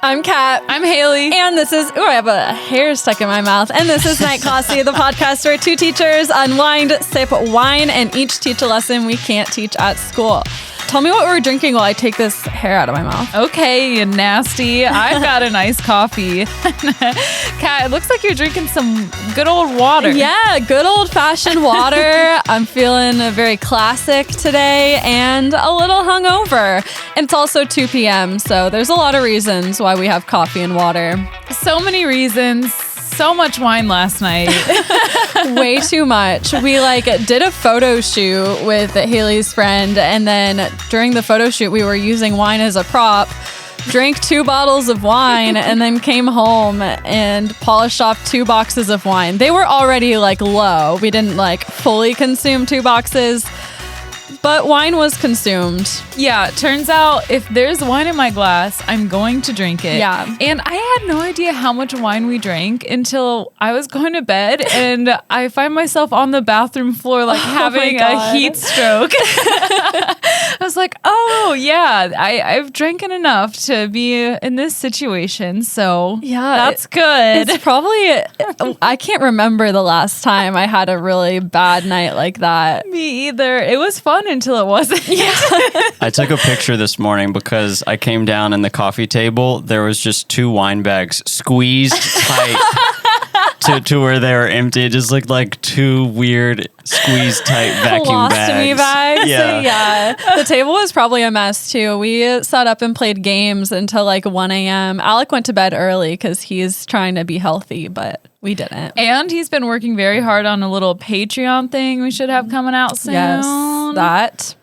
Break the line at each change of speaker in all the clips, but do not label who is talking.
I'm Kat.
I'm Hayley.
And this is, I have a hair stuck in my mouth. And this is Night Classy, the podcast where two teachers unwind, sip wine, and each teach a lesson we can't teach at school. Tell me what we're drinking while I take this hair out of my mouth.
Okay, you nasty. I've got a nice coffee. Kat, it looks like you're drinking some good old water.
Yeah, good old-fashioned water. I'm feeling very classic today and a little hungover. And it's also 2 p.m., so there's a lot of reasons why we have coffee and water.
So many reasons. So much wine last night.
Way too much. We did a photo shoot with Hayley's friend, and then during the photo shoot we were using wine as a prop, drank 2 bottles of wine, and then came home and polished off 2 boxes of wine. They were already low. We didn't fully consume 2 boxes, but wine was consumed.
Yeah, it turns out if there's wine in my glass, I'm going to drink it.
Yeah.
And I had no idea how much wine we drank until I was going to bed and I find myself on the bathroom floor having a heat stroke. I was like, oh yeah, I've drinking enough to be in this situation. So
yeah,
that's good.
It's probably, I can't remember the last time I had a really bad night like that.
Me either. It was fun until it wasn't.
Yeah.
I took a picture this morning because I came down and the coffee table, there was just 2 wine bags squeezed tight to where they were empty. It just looked like 2 weird squeezed tight vacuum
Colostomy
bags.
Yeah. The table was probably a mess too. We sat up and played games until 1 a.m. Alec went to bed early because he's trying to be healthy, but we didn't.
And he's been working very hard on a little Patreon thing we should have coming out soon.
Yes, that.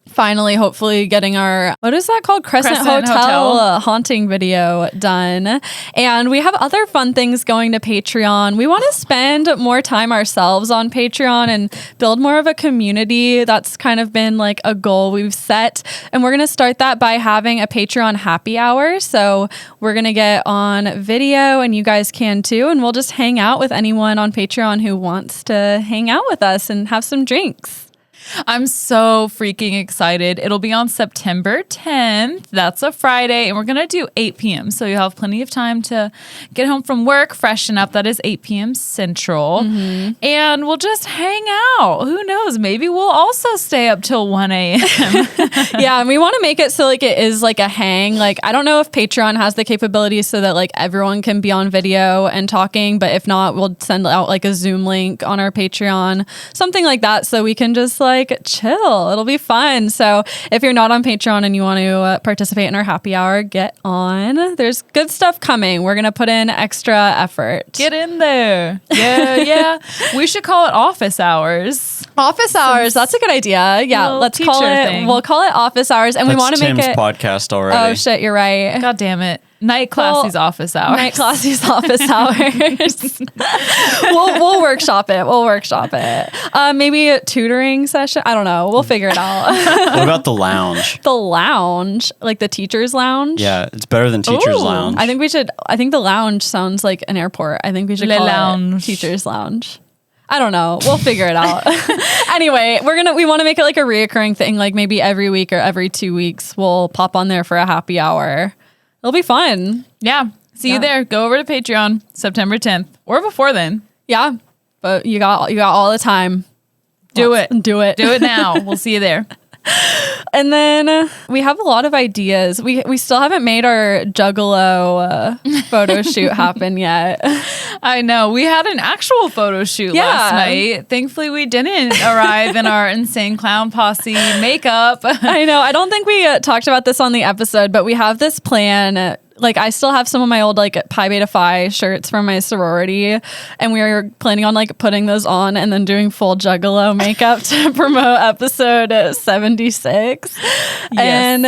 Finally, hopefully getting our, what is that called? Crescent Hotel haunting video done. And we have other fun things going to Patreon. We want to spend more time ourselves on Patreon and build more of a community. That's kind of been a goal we've set. And we're going to start that by having a Patreon happy hour. So we're going to get on video and you guys can too. And we'll just hang out with anyone on Patreon who wants to hang out with us and have some drinks.
I'm so freaking excited. It'll be on September 10th. That's a Friday. And we're going to do 8 p.m. So you'll have plenty of time to get home from work, freshen up. That is 8 p.m. Central. Mm-hmm. And we'll just hang out. Who knows? Maybe we'll also stay up till 1 a.m.
Yeah. And we want to make it so it is a hang. I don't know if Patreon has the capability so that everyone can be on video and talking. But if not, we'll send out a Zoom link on our Patreon, something like that. So we can just chill. It'll be fun. So if you're not on Patreon and you want to participate in our happy hour, get on. There's good stuff coming. We're going to put in extra effort.
Get in there. Yeah. We should call it office hours.
Office hours. That's a good idea. Yeah. Let's call it.
Thing.
We'll call it office hours. And
That's
we want to make
Tim's
it
podcast already.
Oh shit. You're right.
God damn it. Night Classy's office hours.
Night Classy's office hours. We'll workshop it. Maybe a tutoring session. I don't know. We'll figure it out.
What about the lounge?
The lounge, the teacher's lounge.
Yeah, it's better than teacher's lounge.
I think the lounge sounds like an airport. I think we should call it teacher's lounge. I don't know. We'll figure it out. Anyway, we want to make it a reoccurring thing. Maybe every week or every 2 weeks, we'll pop on there for a happy hour. It'll be fun.
Yeah. See you there. Go over to Patreon September 10th or before then.
Yeah. But you got all the time.
Do it.
Do it
now. We'll see you there.
And then we have a lot of ideas. We still haven't made our Juggalo photo shoot happen yet.
I know. We had an actual photo shoot last night. Thankfully, we didn't arrive in our insane clown posse makeup.
I know. I don't think we talked about this on the episode, but we have this plan. I still have some of my old Pi Beta Phi shirts from my sorority, and we were planning on putting those on and then doing full Juggalo makeup to promote episode 76. Yes. And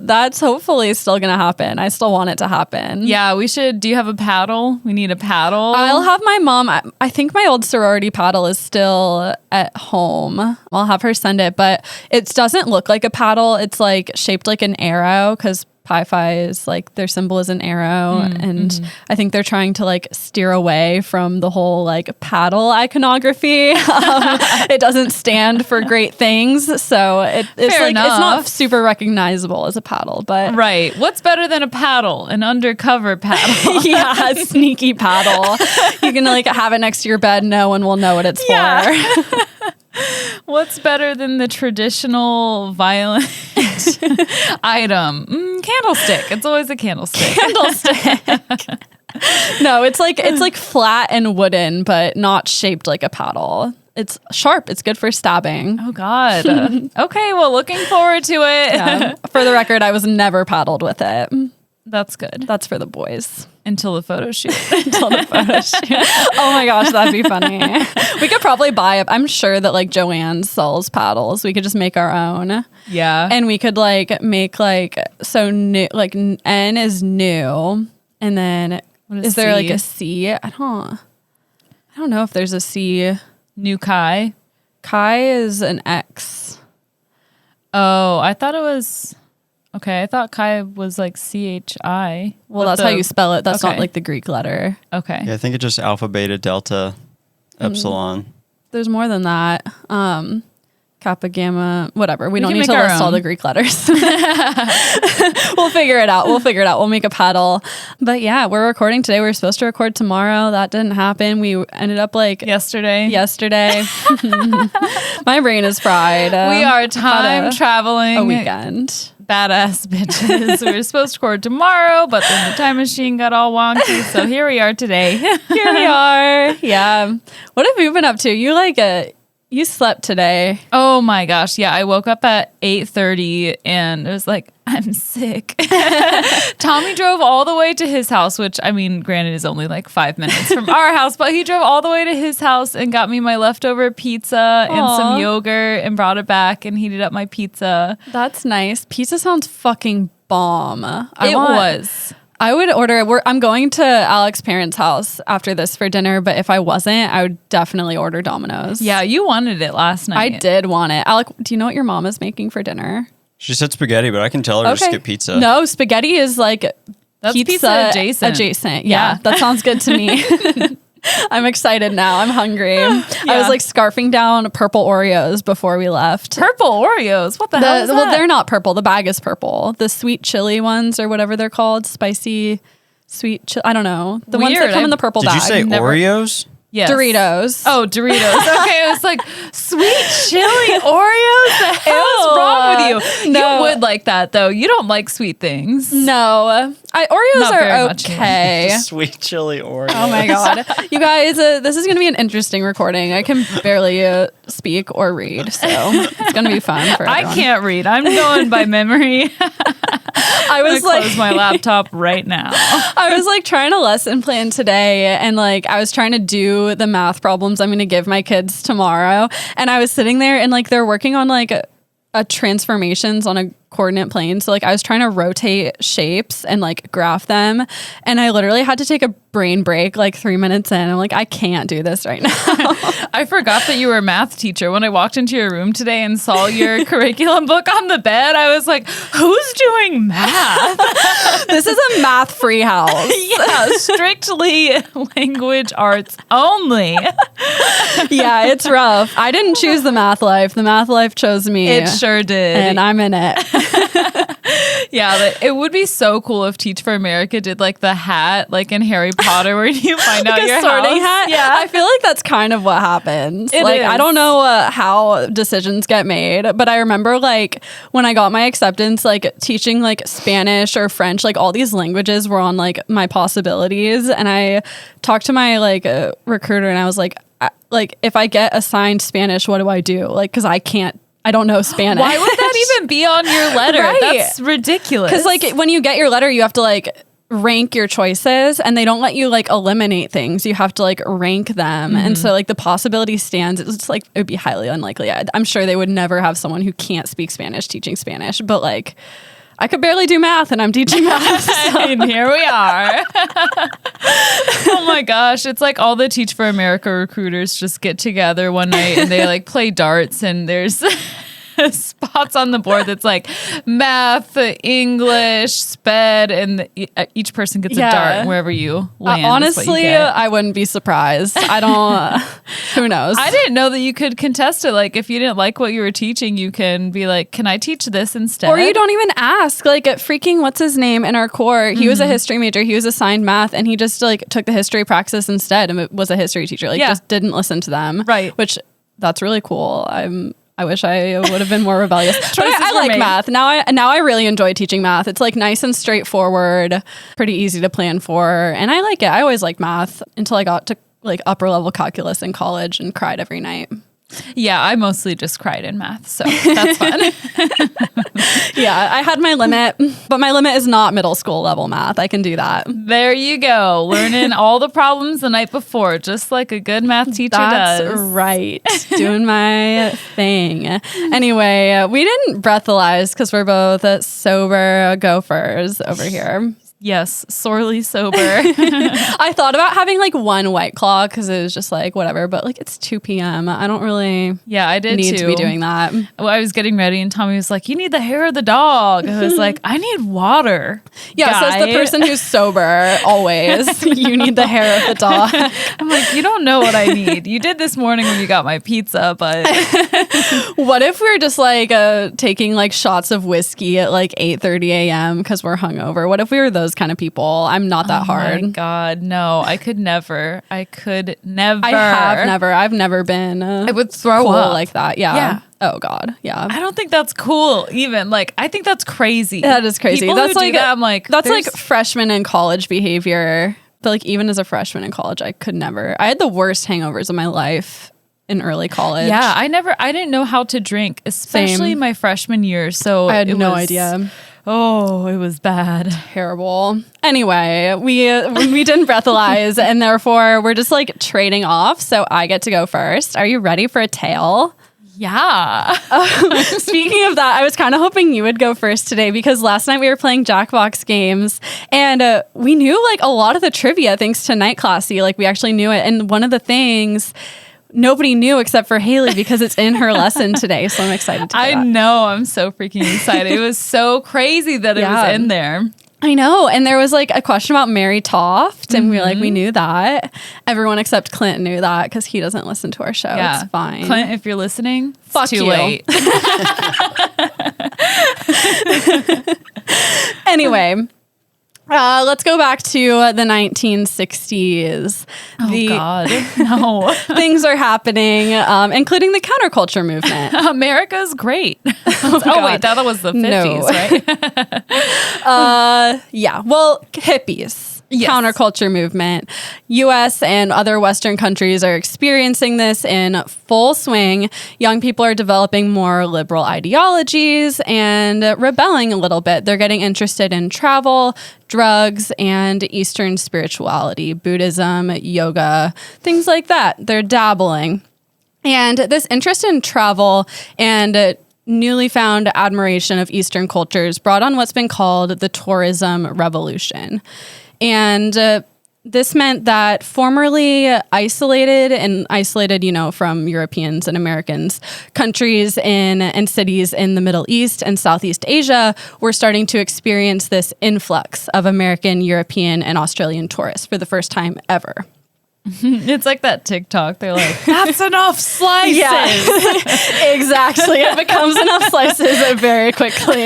that's hopefully still gonna happen. I still want it to happen.
Yeah, we should. Do you have a paddle? We need a paddle.
I'll have my mom. I think my old sorority paddle is still at home. I'll have her send it, but it doesn't look like a paddle. It's shaped like an arrow because Pi-Fi is like their symbol is an arrow, and I think they're trying to like steer away from the whole like paddle iconography. It doesn't stand for great things, so it's like it's not super recognizable as a paddle. But
right, what's better than a paddle? An undercover paddle.
Yeah, a sneaky paddle. You can like have it next to your bed. No one will know what it's for.
What's better than the traditional violent item? Candlestick. It's always a candlestick.
No, it's like flat and wooden, but not shaped like a paddle. It's sharp. It's good for stabbing.
Oh God. Okay, well, looking forward to it.
Yeah. For the record, I was never paddled with it.
That's good.
That's for the boys.
Until the photo shoot.
Until the photo shoot. Oh my gosh, that'd be funny. We could probably buy it. I'm sure that like Joanne sells paddles. We could just make our own.
Yeah.
And we could like make like, so new, like N is new. And then is there like a C? I don't know if there's a C.
New Kai.
Kai is an X.
Oh, I thought it was... Okay, I thought Kai was like CHI.
Well, that's how you spell it. That's not like the Greek letter.
Okay.
Yeah, I think it's just alpha, beta, delta, epsilon.
There's more than that. Kappa, gamma, whatever. We don't need to
make our
list all
own.
the Greek letters. We'll figure it out. We'll make a paddle. But yeah, we're recording today. We were supposed to record tomorrow. That didn't happen. We ended up like
Yesterday.
My brain is fried.
We are time traveling.
A weekend.
Badass bitches. We were supposed to record tomorrow, but then the time machine got all wonky. So here we are today.
Here we are. Yeah. What have you been up to? You slept today.
Oh my gosh. Yeah. I woke up at 8:30 and it was like, I'm sick. Tommy drove all the way to his house, which I mean, granted is only like 5 minutes from our house, but he drove all the way to his house and got me my leftover pizza and some yogurt and brought it back and heated up my pizza.
That's nice. Pizza sounds fucking bomb. I would order. I'm going to Alex's parents' house after this for dinner, but if I wasn't, I would definitely order Domino's.
Yeah, you wanted it last night.
I did want it. Alec, do you know what your mom is making for dinner?
She said spaghetti, but I can tell her to skip pizza.
No, spaghetti is like
That's pizza
adjacent. Yeah, that sounds good to me. I'm excited now. I'm hungry. I was like scarfing down purple Oreos before we left.
Purple Oreos? What the hell is that?
Well, they're not purple. The bag is purple. The sweet chili ones or whatever they're called. Spicy, sweet chili. I don't know. The ones that come in the purple bag.
Did you say Oreos?
Yes.
Doritos.
Oh, Doritos. Okay, I was like, sweet chili Oreos? The hell is wrong with you?
No.
You would like that, though. You don't like sweet things.
No. Oreos
Not very
are
much.
okay.
Sweet chili Oreos.
Oh my God. You guys, this is going to be an interesting recording. I can barely speak or read, so it's going to be fun for everyone.
I can't read. I'm going by memory.
I was like,
close my laptop right now.
I was like trying to lesson plan today, and like I was trying to do the math problems I'm going to give my kids tomorrow, and I was sitting there and like they're working on like a transformations on a coordinate plane. So like I was trying to rotate shapes and like graph them, and I literally had to take a brain break like 3 minutes in. I'm like, I can't do this right now.
I forgot that you were a math teacher. When I walked into your room today and saw your curriculum book on the bed, I was like, who's doing math?
This is a math-free house.
Yeah, strictly language arts only.
Yeah, it's rough. I didn't choose the math life. The math life chose me.
It sure did.
And I'm in it.
Yeah, but it would be so cool if Teach for America did like the hat, like in Harry Potter, where you find out
like
your
a sorting
house.
hat.
Yeah,
I feel like that's kind of what happens.
It
like
is.
I don't know how decisions get made, but I remember like when I got my acceptance, like teaching like Spanish or French, like all these languages were on like my possibilities, and I talked to my like recruiter, and I was like if I get assigned Spanish, what do I do? Like because I don't know Spanish.
why would that even be on your letter?
Right.
That's ridiculous.
Because like when you get your letter, you have to like rank your choices, and they don't let you like eliminate things. You have to like rank them. And so like the possibility stands. It's like it would be highly unlikely. I'm sure they would never have someone who can't speak Spanish teaching Spanish, but like I could barely do math and I'm teaching math. So.
And here we are. Oh my gosh. It's like all the Teach for America recruiters just get together one night and they like play darts, and there's spots on the board that's like math, English, sped, and each person gets a dart wherever you land.
Honestly, I wouldn't be surprised. I don't, who knows?
I didn't know that you could contest it. Like, if you didn't like what you were teaching, you can be like, can I teach this instead?
Or you don't even ask. Like, freaking, what's his name in our core? He was a history major. He was assigned math, and he just like took the history praxis instead and was a history teacher. Like, just didn't listen to them.
Right.
Which, that's really cool. I wish I would have been more rebellious. But I like math. Now I really enjoy teaching math. It's like nice and straightforward, pretty easy to plan for. And I like it. I always liked math until I got to like upper level calculus in college and cried every night.
Yeah, I mostly just cried in math, so that's fun.
Yeah, I had my limit, but my limit is not middle school level math. I can do that.
There you go. Learning all the problems the night before, just like a good math teacher does.
That's right. Doing my thing. Anyway, we didn't breathalyze because we're both sober gophers over here.
Yes, sorely sober.
I thought about having like one White Claw because it was just like whatever, but like it's 2 p.m. I don't really
I did
need
too.
to be doing that.
Well, I was getting ready and Tommy was like, you need the hair of the dog. I was like, I need water.
Yeah,
guy.
says the person who's sober always. You need the hair of the dog.
I'm like, you don't know what I need. You did this morning when you got my pizza, but
what if we're just like taking like shots of whiskey at like 8:30 a.m. because we're hungover? What if we were those kind of people? I'm not that hard.
Oh my God, no, I could never. I
have never. I've never been.
I would throw
cool
up
like that. Yeah. Oh God. Yeah.
I don't think that's cool. Even like, I think that's crazy.
That is crazy.
People
that's
who
like
do that, I'm like,
that's like freshman in college behavior. But like even as a freshman in college, I could never. I had the worst hangovers of my life in early college.
Yeah, I didn't know how to drink, especially my freshman year. So
I had no idea.
Oh, it was bad.
Terrible. Anyway, we didn't breathalyze, and therefore we're just like trading off. So I get to go first. Are you ready for a tale?
Yeah.
Speaking of that, I was kind of hoping you would go first today because last night we were playing Jackbox games and we knew like a lot of the trivia thanks to Night Classy. Like we actually knew it. And one of the things nobody knew except for Hayley because it's in her lesson today. So I'm excited to
I know. I'm so freaking excited. It was so crazy that it was in there.
I know. And there was like a question about Mary Toft and we were like, we knew that. Everyone except Clint knew that because he doesn't listen to our show. Yeah. It's fine.
Clint, if you're listening,
fuck
it's too late. Anyway.
Let's go back to the 1960s.
Oh, God. No.
Things are happening, including the counterculture movement.
America's great. Wait, that was the 50s,
right? Yeah. Well, hippies. Yes. Counterculture movement. U.S. and other Western countries are experiencing this in full swing. Young people are developing more liberal ideologies and rebelling a little bit. They're getting interested in travel, drugs, and Eastern spirituality, Buddhism, yoga, things like that. They're dabbling. And this interest in travel and newly found admiration of Eastern cultures brought on what's been called the tourism revolution. And this meant that formerly isolated, from Europeans and Americans, countries and cities in the Middle East and Southeast Asia were starting to experience this influx of American, European, and Australian tourists for the first time ever.
It's like that TikTok. They're like, that's enough slices.
Yeah, exactly. It becomes enough slices very quickly.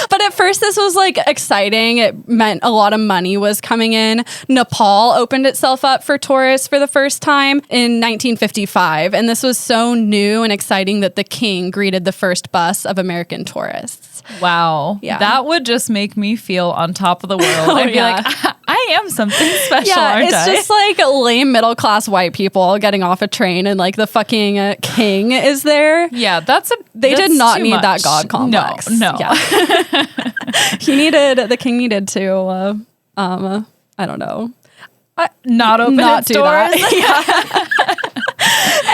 But at first this was like exciting. It meant a lot of money was coming in. Nepal opened itself up for tourists for the first time in 1955. And this was so new and exciting that the king greeted the first bus of American tourists.
Wow. Yeah. That would just make me feel on top of the world. I'd be like, I am something special, aren't I?
It's just like lame middle class white people getting off a train and like the fucking king is there.
Yeah,
they did not need that God complex.
No. Yeah.
The king needed to, I don't know.
Not open its doors.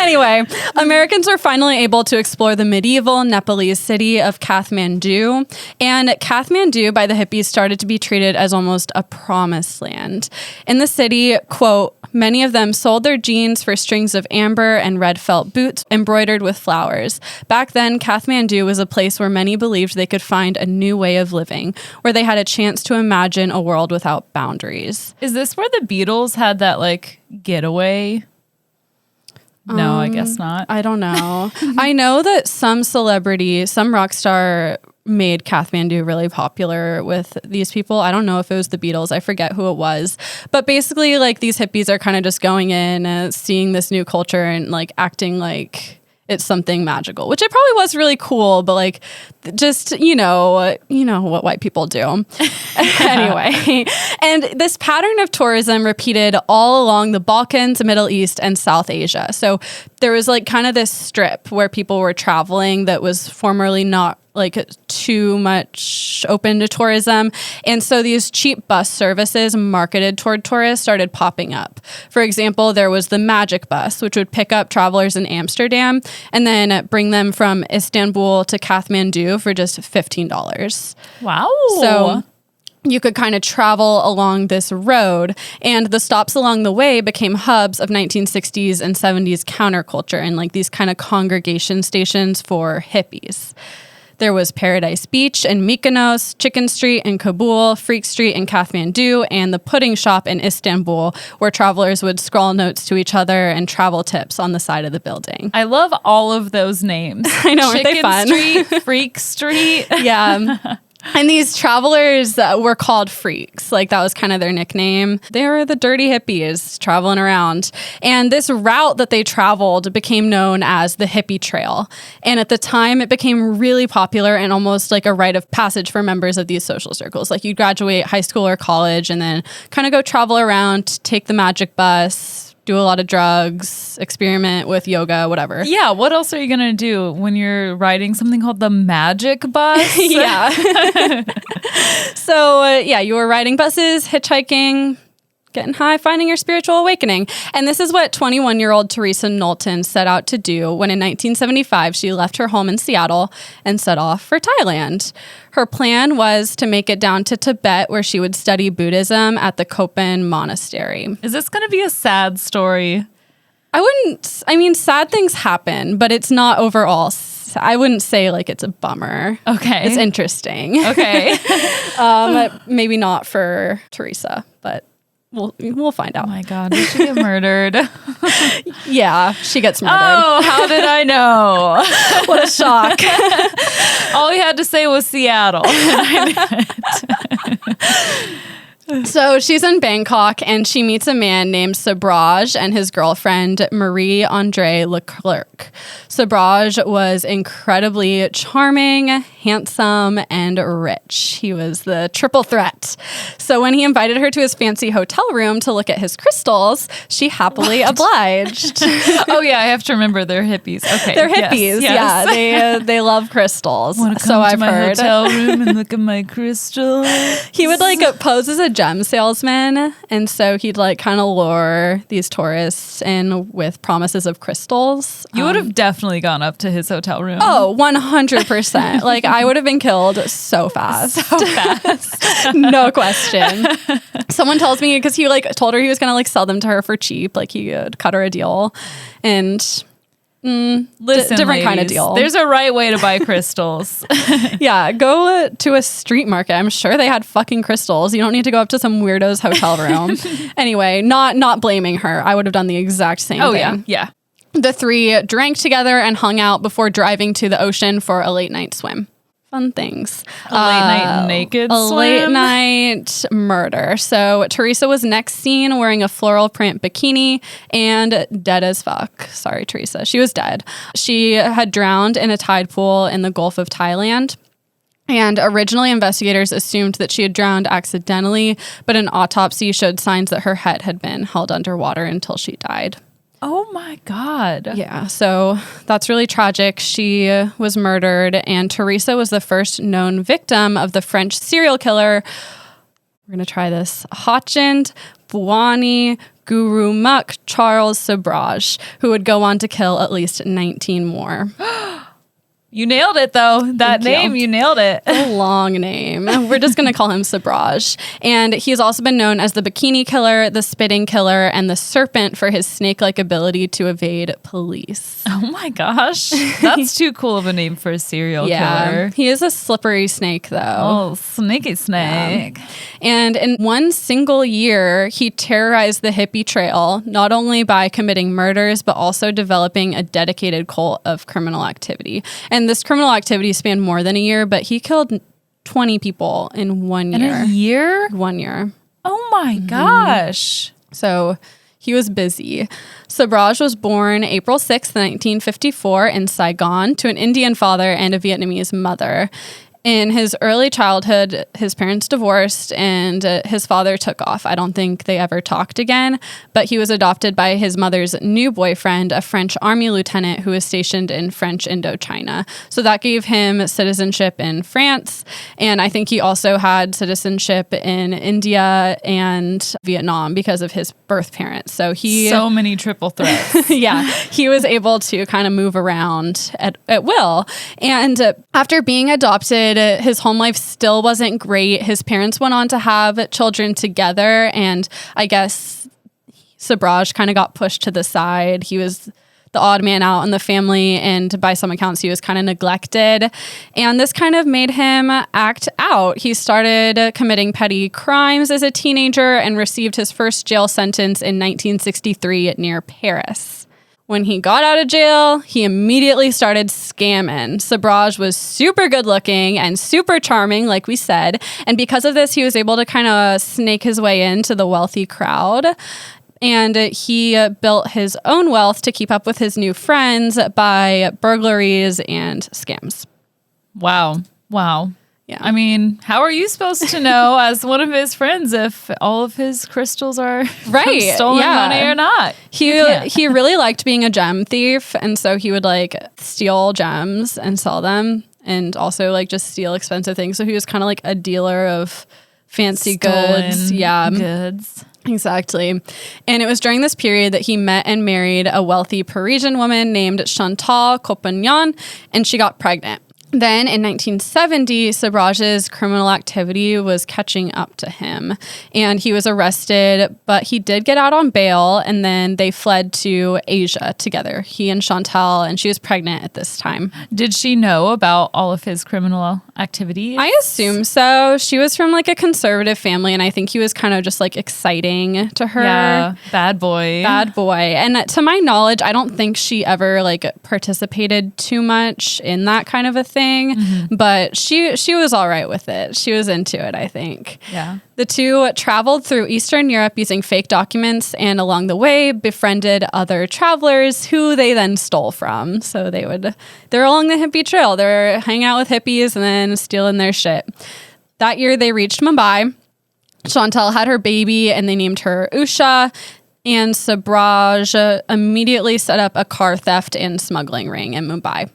Anyway, Americans were finally able to explore the medieval Nepalese city of Kathmandu. And Kathmandu, by the hippies, started to be treated as almost a promised land. In the city, quote, many of them sold their jeans for strings of amber and red felt boots embroidered with flowers. Back then, Kathmandu was a place where many believed they could find a new way of living, where they had a chance to imagine a world without boundaries.
Is this where the Beatles had that like getaway? No, I guess not.
I don't know. I know that some celebrity, some rock star made Kathmandu really popular with these people. I don't know if it was the Beatles. I forget who it was. But basically, like, these hippies are kind of just going in, seeing this new culture and like acting like it's something magical, which it probably was really cool, but like just, you know what white people do. Anyway, and this pattern of tourism repeated all along the Balkans, Middle East, and South Asia. So there was like kind of this strip where people were traveling that was formerly not like too much open to tourism. And so these cheap bus services marketed toward tourists started popping up. For example, there was the Magic Bus, which would pick up travelers in Amsterdam and then bring them from Istanbul to Kathmandu for just $15.
Wow.
So you could kind of travel along this road, and the stops along the way became hubs of 1960s and 70s counterculture and like these kind of congregation stations for hippies. There was Paradise Beach in Mykonos, Chicken Street in Kabul, Freak Street in Kathmandu, and the Pudding Shop in Istanbul, where travelers would scrawl notes to each other and travel tips on the side of the building.
I love all of those names.
I know, aren't they fun?
Chicken Street, Freak Street.
Yeah. And these travelers were called freaks. Like, that was kind of their nickname. They were the dirty hippies traveling around. And this route that they traveled became known as the Hippie Trail. And at the time, it became really popular and almost like a rite of passage for members of these social circles. Like, you graduate high school or college and then kind of go travel around, take the Magic Bus, do a lot of drugs, experiment with yoga, whatever.
Yeah, what else are you going to do when you're riding something called the Magic Bus?
Yeah. So, you were riding buses, hitchhiking, getting high, finding your spiritual awakening. And this is what 21-year-old Teresa Knowlton set out to do when in 1975 she left her home in Seattle and set off for Thailand. Her plan was to make it down to Tibet, where she would study Buddhism at the Kopan Monastery.
Is this going to be a sad story?
I mean, sad things happen, but it's not overall. I wouldn't say like it's a bummer.
Okay.
It's interesting.
Okay.
Maybe not for Teresa, but we'll find out.
Oh my God, did she get murdered?
Yeah, she gets murdered.
Oh, how did I know?
What a shock.
All he had to say was Seattle.
So she's in Bangkok and she meets a man named Sobhraj and his girlfriend, Marie-Andre Leclerc. Sobhraj was incredibly charming, handsome, and rich. He was the triple threat. So when he invited her to his fancy hotel room to look at his crystals, she happily obliged.
Oh yeah, I have to remember they're hippies. Okay,
they're hippies.
Yes.
Yeah, they love crystals.
Want to come
so
to
I've
my
heard.
hotel room and look at my crystals?
He would like pose as a gem salesman, and so he'd like kind of lure these tourists in with promises of crystals.
You would have definitely gone up to his hotel room.
Oh, 100%. Like, I would have been killed so fast.
So fast.
No question. Someone tells me, because he like told her he was gonna like sell them to her for cheap, like he would cut her a deal, and
Listen,
different kind of
ladies,
deal.
There's a right way to buy crystals.
Yeah, go to a street market. I'm sure they had fucking crystals. You don't need to go up to some weirdo's hotel room. Anyway, not blaming her. I would have done the exact same thing.
Oh yeah.
The three drank together and hung out before driving to the ocean for a late night swim. Fun things.
A late night naked
a
swim?
late night murder. So Teresa was next seen wearing a floral print bikini and dead as fuck. Sorry, Teresa. She was dead. She had drowned in a tide pool in the Gulf of Thailand. And originally, investigators assumed that she had drowned accidentally, but an autopsy showed signs that her head had been held underwater until she died.
Oh my God.
Yeah, so that's really tragic. She was murdered, and Teresa was the first known victim of the French serial killer. We're going to try this. Hachand Bouani Guru Mukh Charles Sobhraj, who would go on to kill at least 19 more.
You nailed it, though. That name, you nailed it.
A long name. We're just going to call him Sobhraj. And he's also been known as the Bikini Killer, the Spitting Killer, and the Serpent for his snake-like ability to evade police.
Oh my gosh. That's too cool of a name for a serial killer.
He is a slippery snake, though.
Oh, snaky snake.
Yeah. And in one single year, he terrorized the Hippie Trail, not only by committing murders, but also developing a dedicated cult of criminal activity. And this criminal activity spanned more than a year, but he killed 20 people in 1 year.
In a year?
1 year.
Oh my gosh.
So he was busy. Sobhraj was born April 6th, 1954 in Saigon to an Indian father and a Vietnamese mother. In his early childhood, his parents divorced and his father took off. I don't think they ever talked again, but he was adopted by his mother's new boyfriend, a French army lieutenant who was stationed in French Indochina. So that gave him citizenship in France. And I think he also had citizenship in India and Vietnam because of his birth parents. So
many triple threats.
Yeah, he was able to kind of move around at will. And after being adopted, his home life still wasn't great. His parents went on to have children together, and I guess Sobhraj kind of got pushed to the side. He was the odd man out in the family, and by some accounts, he was kind of neglected. And this kind of made him act out. He started committing petty crimes as a teenager and received his first jail sentence in 1963 near Paris. When he got out of jail, he immediately started scamming. Sobhraj was super good looking and super charming, like we said. And because of this, he was able to kind of snake his way into the wealthy crowd. And he built his own wealth to keep up with his new friends by burglaries and scams.
Wow.
Yeah.
I mean, how are you supposed to know as one of his friends if all of his crystals are from stolen money or not?
He really liked being a gem thief, and so he would like steal gems and sell them, and also like just steal expensive things. So he was kind of like a dealer of fancy goods. Yeah.
Goods.
Exactly. And it was during this period that he met and married a wealthy Parisian woman named Chantal Compagnon, and she got pregnant. Then in 1970, Sobhraj's criminal activity was catching up to him, and he was arrested, but he did get out on bail, and then they fled to Asia together, he and Chantal, and she was pregnant at this time.
Did she know about all of his criminal activities?
I assume so. She was from like a conservative family, and I think he was kind of just like exciting to her.
Yeah, bad boy.
And to my knowledge, I don't think she ever like participated too much in that kind of a thing. But she was all right with it. She was into it, I think.
Yeah.
The two traveled through Eastern Europe using fake documents, and along the way befriended other travelers who they then stole from. So they're along the hippie trail. They're hanging out with hippies and then stealing their shit. That year they reached Mumbai. Chantal had her baby and they named her Usha. And Sobhraj immediately set up a car theft and smuggling ring in Mumbai.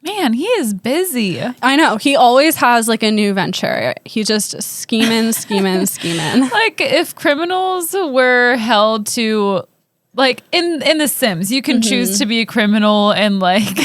Man, he is busy.
I know. He always has like a new venture. He's just scheming.
Like if criminals were held to, like in The Sims, you can choose to be a criminal and like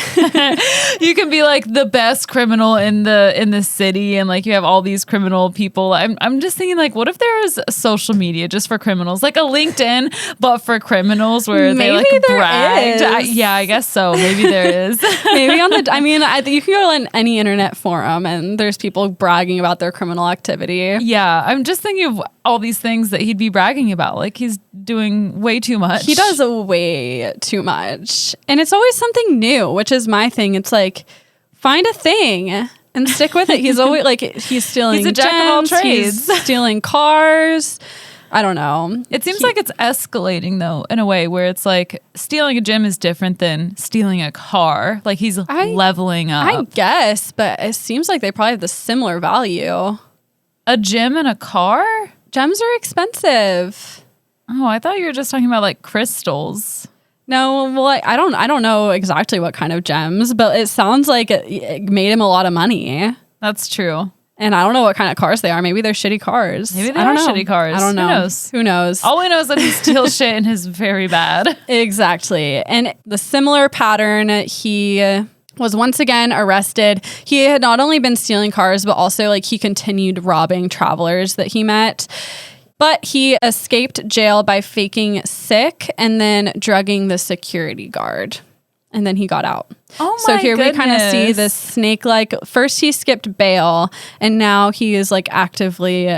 you can be like the best criminal in the city, and like you have all these criminal people. I'm just thinking like, what if there was social media just for criminals, like a LinkedIn but for criminals where
Maybe
they like
there
bragged?
is.
I guess so. Maybe there is.
Maybe I think you can go to any internet forum and there's people bragging about their criminal activity.
Yeah, I'm just thinking of all these things that he'd be bragging about. Like he's doing way too much.
He does way too much. And it's always something new, which is my thing. It's like, find a thing and stick with it. He's always like, he's stealing
He's a jack of all trades.
He's stealing cars. I don't know.
It seems like it's escalating though, in a way where it's like stealing a gem is different than stealing a car. Like he's leveling up.
I guess, but it seems like they probably have the similar value.
A gem and a car?
Gems are expensive.
Oh, I thought you were just talking about like crystals.
No, well, I don't know exactly what kind of gems, but it sounds like it made him a lot of money.
That's true.
And I don't know what kind of cars they are. Maybe they're shitty cars.
Maybe they are shitty cars.
I don't know. Who knows?
All we know is that he steals shit and is very bad.
Exactly. And the similar pattern, he was once again arrested. He had not only been stealing cars, but also like he continued robbing travelers that he met. But he escaped jail by faking sick and then drugging the security guard. And then he got out.
Oh my
So here
goodness.
we kind of see this snake-like, first he skipped bail, and now he is like actively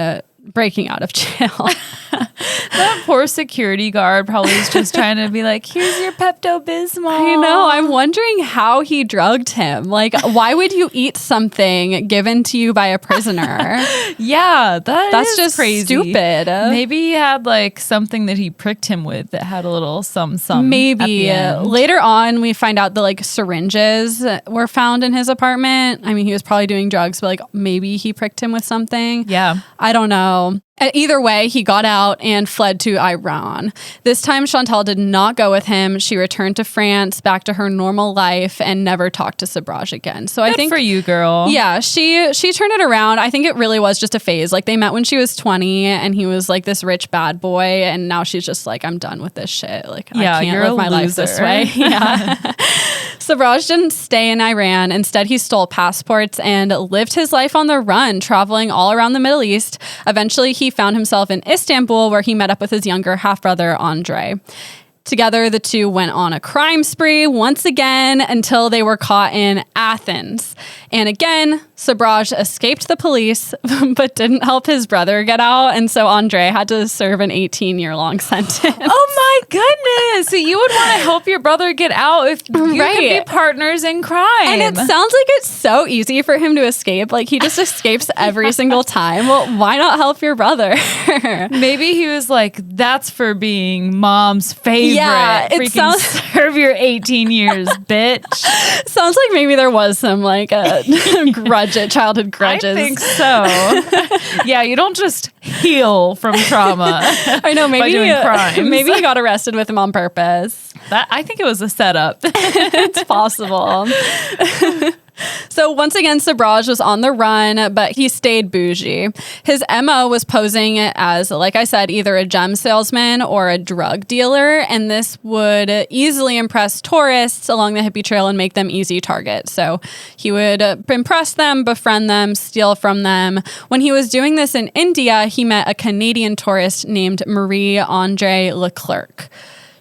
breaking out of jail.
That poor security guard probably is just trying to be like, here's your Pepto-Bismol.
I know. I'm wondering how he drugged him. Like, why would you eat something given to you by a prisoner?
Yeah, that's
is
just crazy.
Stupid.
Maybe he had like something that he pricked him with that had a little some.
Maybe. Later on, we find out that like syringes were found in his apartment. I mean, he was probably doing drugs, but like maybe he pricked him with something.
Yeah.
I don't know. Either way, he got out and fled to Iran. This time, Chantal did not go with him. She returned to France, back to her normal life, and never talked to Sobhraj again. So
Good
I think
for you, girl.
Yeah, she turned it around. I think it really was just a phase. Like they met when she was 20, and he was like this rich bad boy, and now she's just like, I'm done with this shit. Like I can't live my life this way. Yeah. Sobhraj didn't stay in Iran. Instead, he stole passports and lived his life on the run, traveling all around the Middle East. Eventually, he found himself in Istanbul, where he met up with his younger half-brother, Andre. Together, the two went on a crime spree once again until they were caught in Athens. And again, Sobhraj escaped the police, but didn't help his brother get out. And so Andre had to serve an 18-year-long sentence.
Oh my goodness. So you would want to help your brother get out if you could be partners in crime.
And it sounds like it's so easy for him to escape. Like he just escapes every single time. Well, why not help your brother?
Maybe he was like, that's for being mom's favorite.
Yeah,
it sounds serve your 18 years, bitch.
Sounds like maybe there was some like childhood grudges.
I think so. Yeah, you don't just heal from trauma.
I know, maybe
by doing crimes.
Maybe he got arrested with him on purpose.
I think it was a setup.
It's possible. So once again, Sobhraj was on the run, but he stayed bougie. His MO was posing as, like I said, either a gem salesman or a drug dealer, and this would easily impress tourists along the Hippie Trail and make them easy targets. So he would impress them, befriend them, steal from them. When he was doing this in India, he met a Canadian tourist named Marie-Andre Leclerc.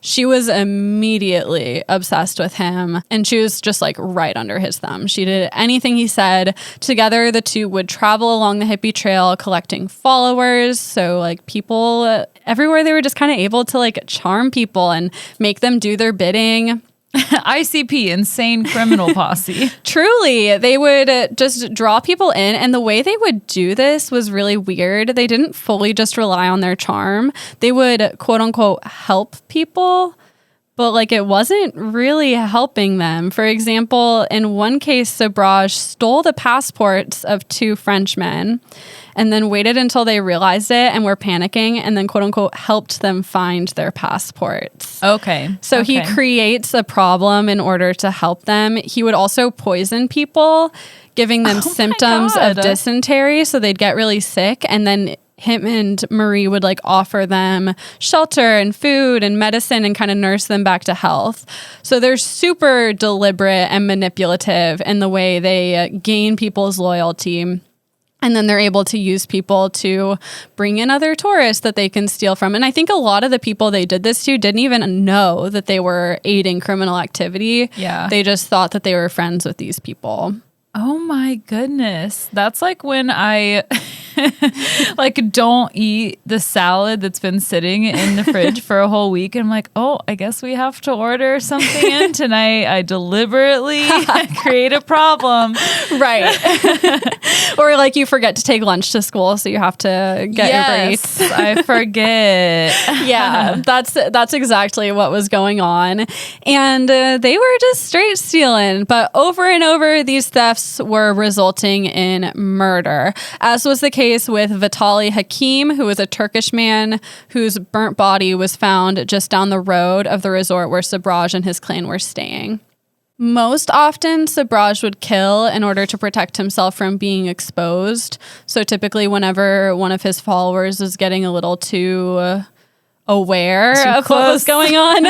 She was immediately obsessed with him, and she was just like right under his thumb. She did anything he said. Together, the two would travel along the Hippie Trail collecting followers. So like people everywhere, they were just kind of able to like charm people and make them do their bidding.
ICP, insane criminal posse.
Truly, they would just draw people in, and the way they would do this was really weird. They didn't fully just rely on their charm. They would, quote unquote, help people, but like it wasn't really helping them. For example, in one case, Sobhraj stole the passports of two Frenchmen and then waited until they realized it and were panicking, and then quote unquote helped them find their passports.
Okay.
So he creates a problem in order to help them. He would also poison people, giving them symptoms of dysentery, so they'd get really sick, and then him and Marie would like offer them shelter and food and medicine and kind of nurse them back to health. So they're super deliberate and manipulative in the way they gain people's loyalty. And then they're able to use people to bring in other tourists that they can steal from. And I think a lot of the people they did this to didn't even know that they were aiding criminal activity.
Yeah.
They just thought that they were friends with these people.
Oh my goodness. That's like when I like don't eat the salad that's been sitting in the fridge for a whole week. And I'm like, oh, I guess we have to order something in tonight. I deliberately create a problem.
Right. Or like you forget to take lunch to school, so you have to get your breaks.
I forget.
Yeah, that's exactly what was going on. And they were just straight stealing. But over and over, these thefts were resulting in murder, as was the case with Vitaly Hakim, who was a Turkish man whose burnt body was found just down the road of the resort where Sobhraj and his clan were staying. Most often, Sobhraj would kill in order to protect himself from being exposed. So typically whenever one of his followers was getting a little too aware of what was going on,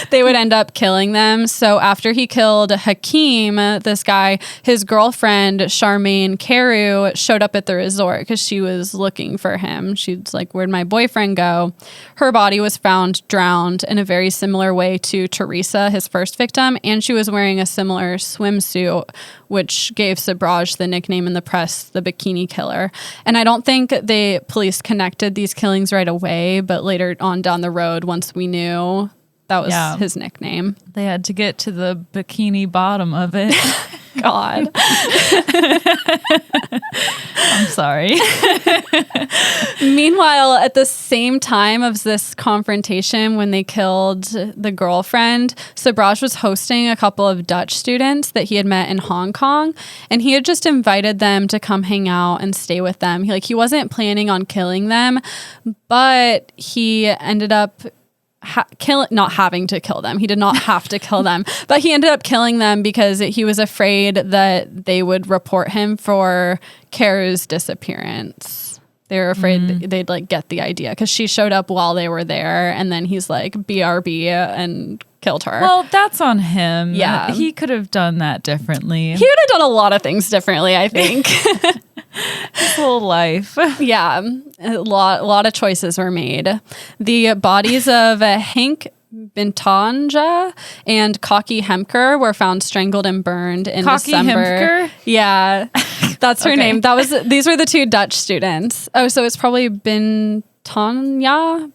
they would end up killing them. So after he killed Hakeem, this guy, his girlfriend, Charmaine Carew, showed up at the resort because she was looking for him. She's like, where'd my boyfriend go? Her body was found drowned in a very similar way to Teresa, his first victim, and she was wearing a similar swimsuit, which gave Sobhraj the nickname in the press, the Bikini Killer. And I don't think the police connected these killings right away, but later on down the road, once we knew, that was his nickname.
They had to get to the bikini bottom of it.
God.
I'm sorry.
Meanwhile, at the same time of this confrontation, when they killed the girlfriend, Sobhraj was hosting a couple of Dutch students that he had met in Hong Kong, and he had just invited them to come hang out and stay with them. He wasn't planning on killing them, but he ended up not having to kill them. He did not have to kill them, but he ended up killing them because he was afraid that they would report him for Carew's disappearance. They were afraid they'd like get the idea because she showed up while they were there, and then he's like BRB and killed her.
Well, that's on him.
Yeah.
He could have done that differently.
He would have done a lot of things differently, I think.
His whole life.
Yeah, a lot of choices were made. The bodies of Henk Bintanja and Kaki Hemker were found strangled and burned in December.
Hemker?
Yeah, that's her name. These were the two Dutch students. Oh, so it's probably Henk Bintanja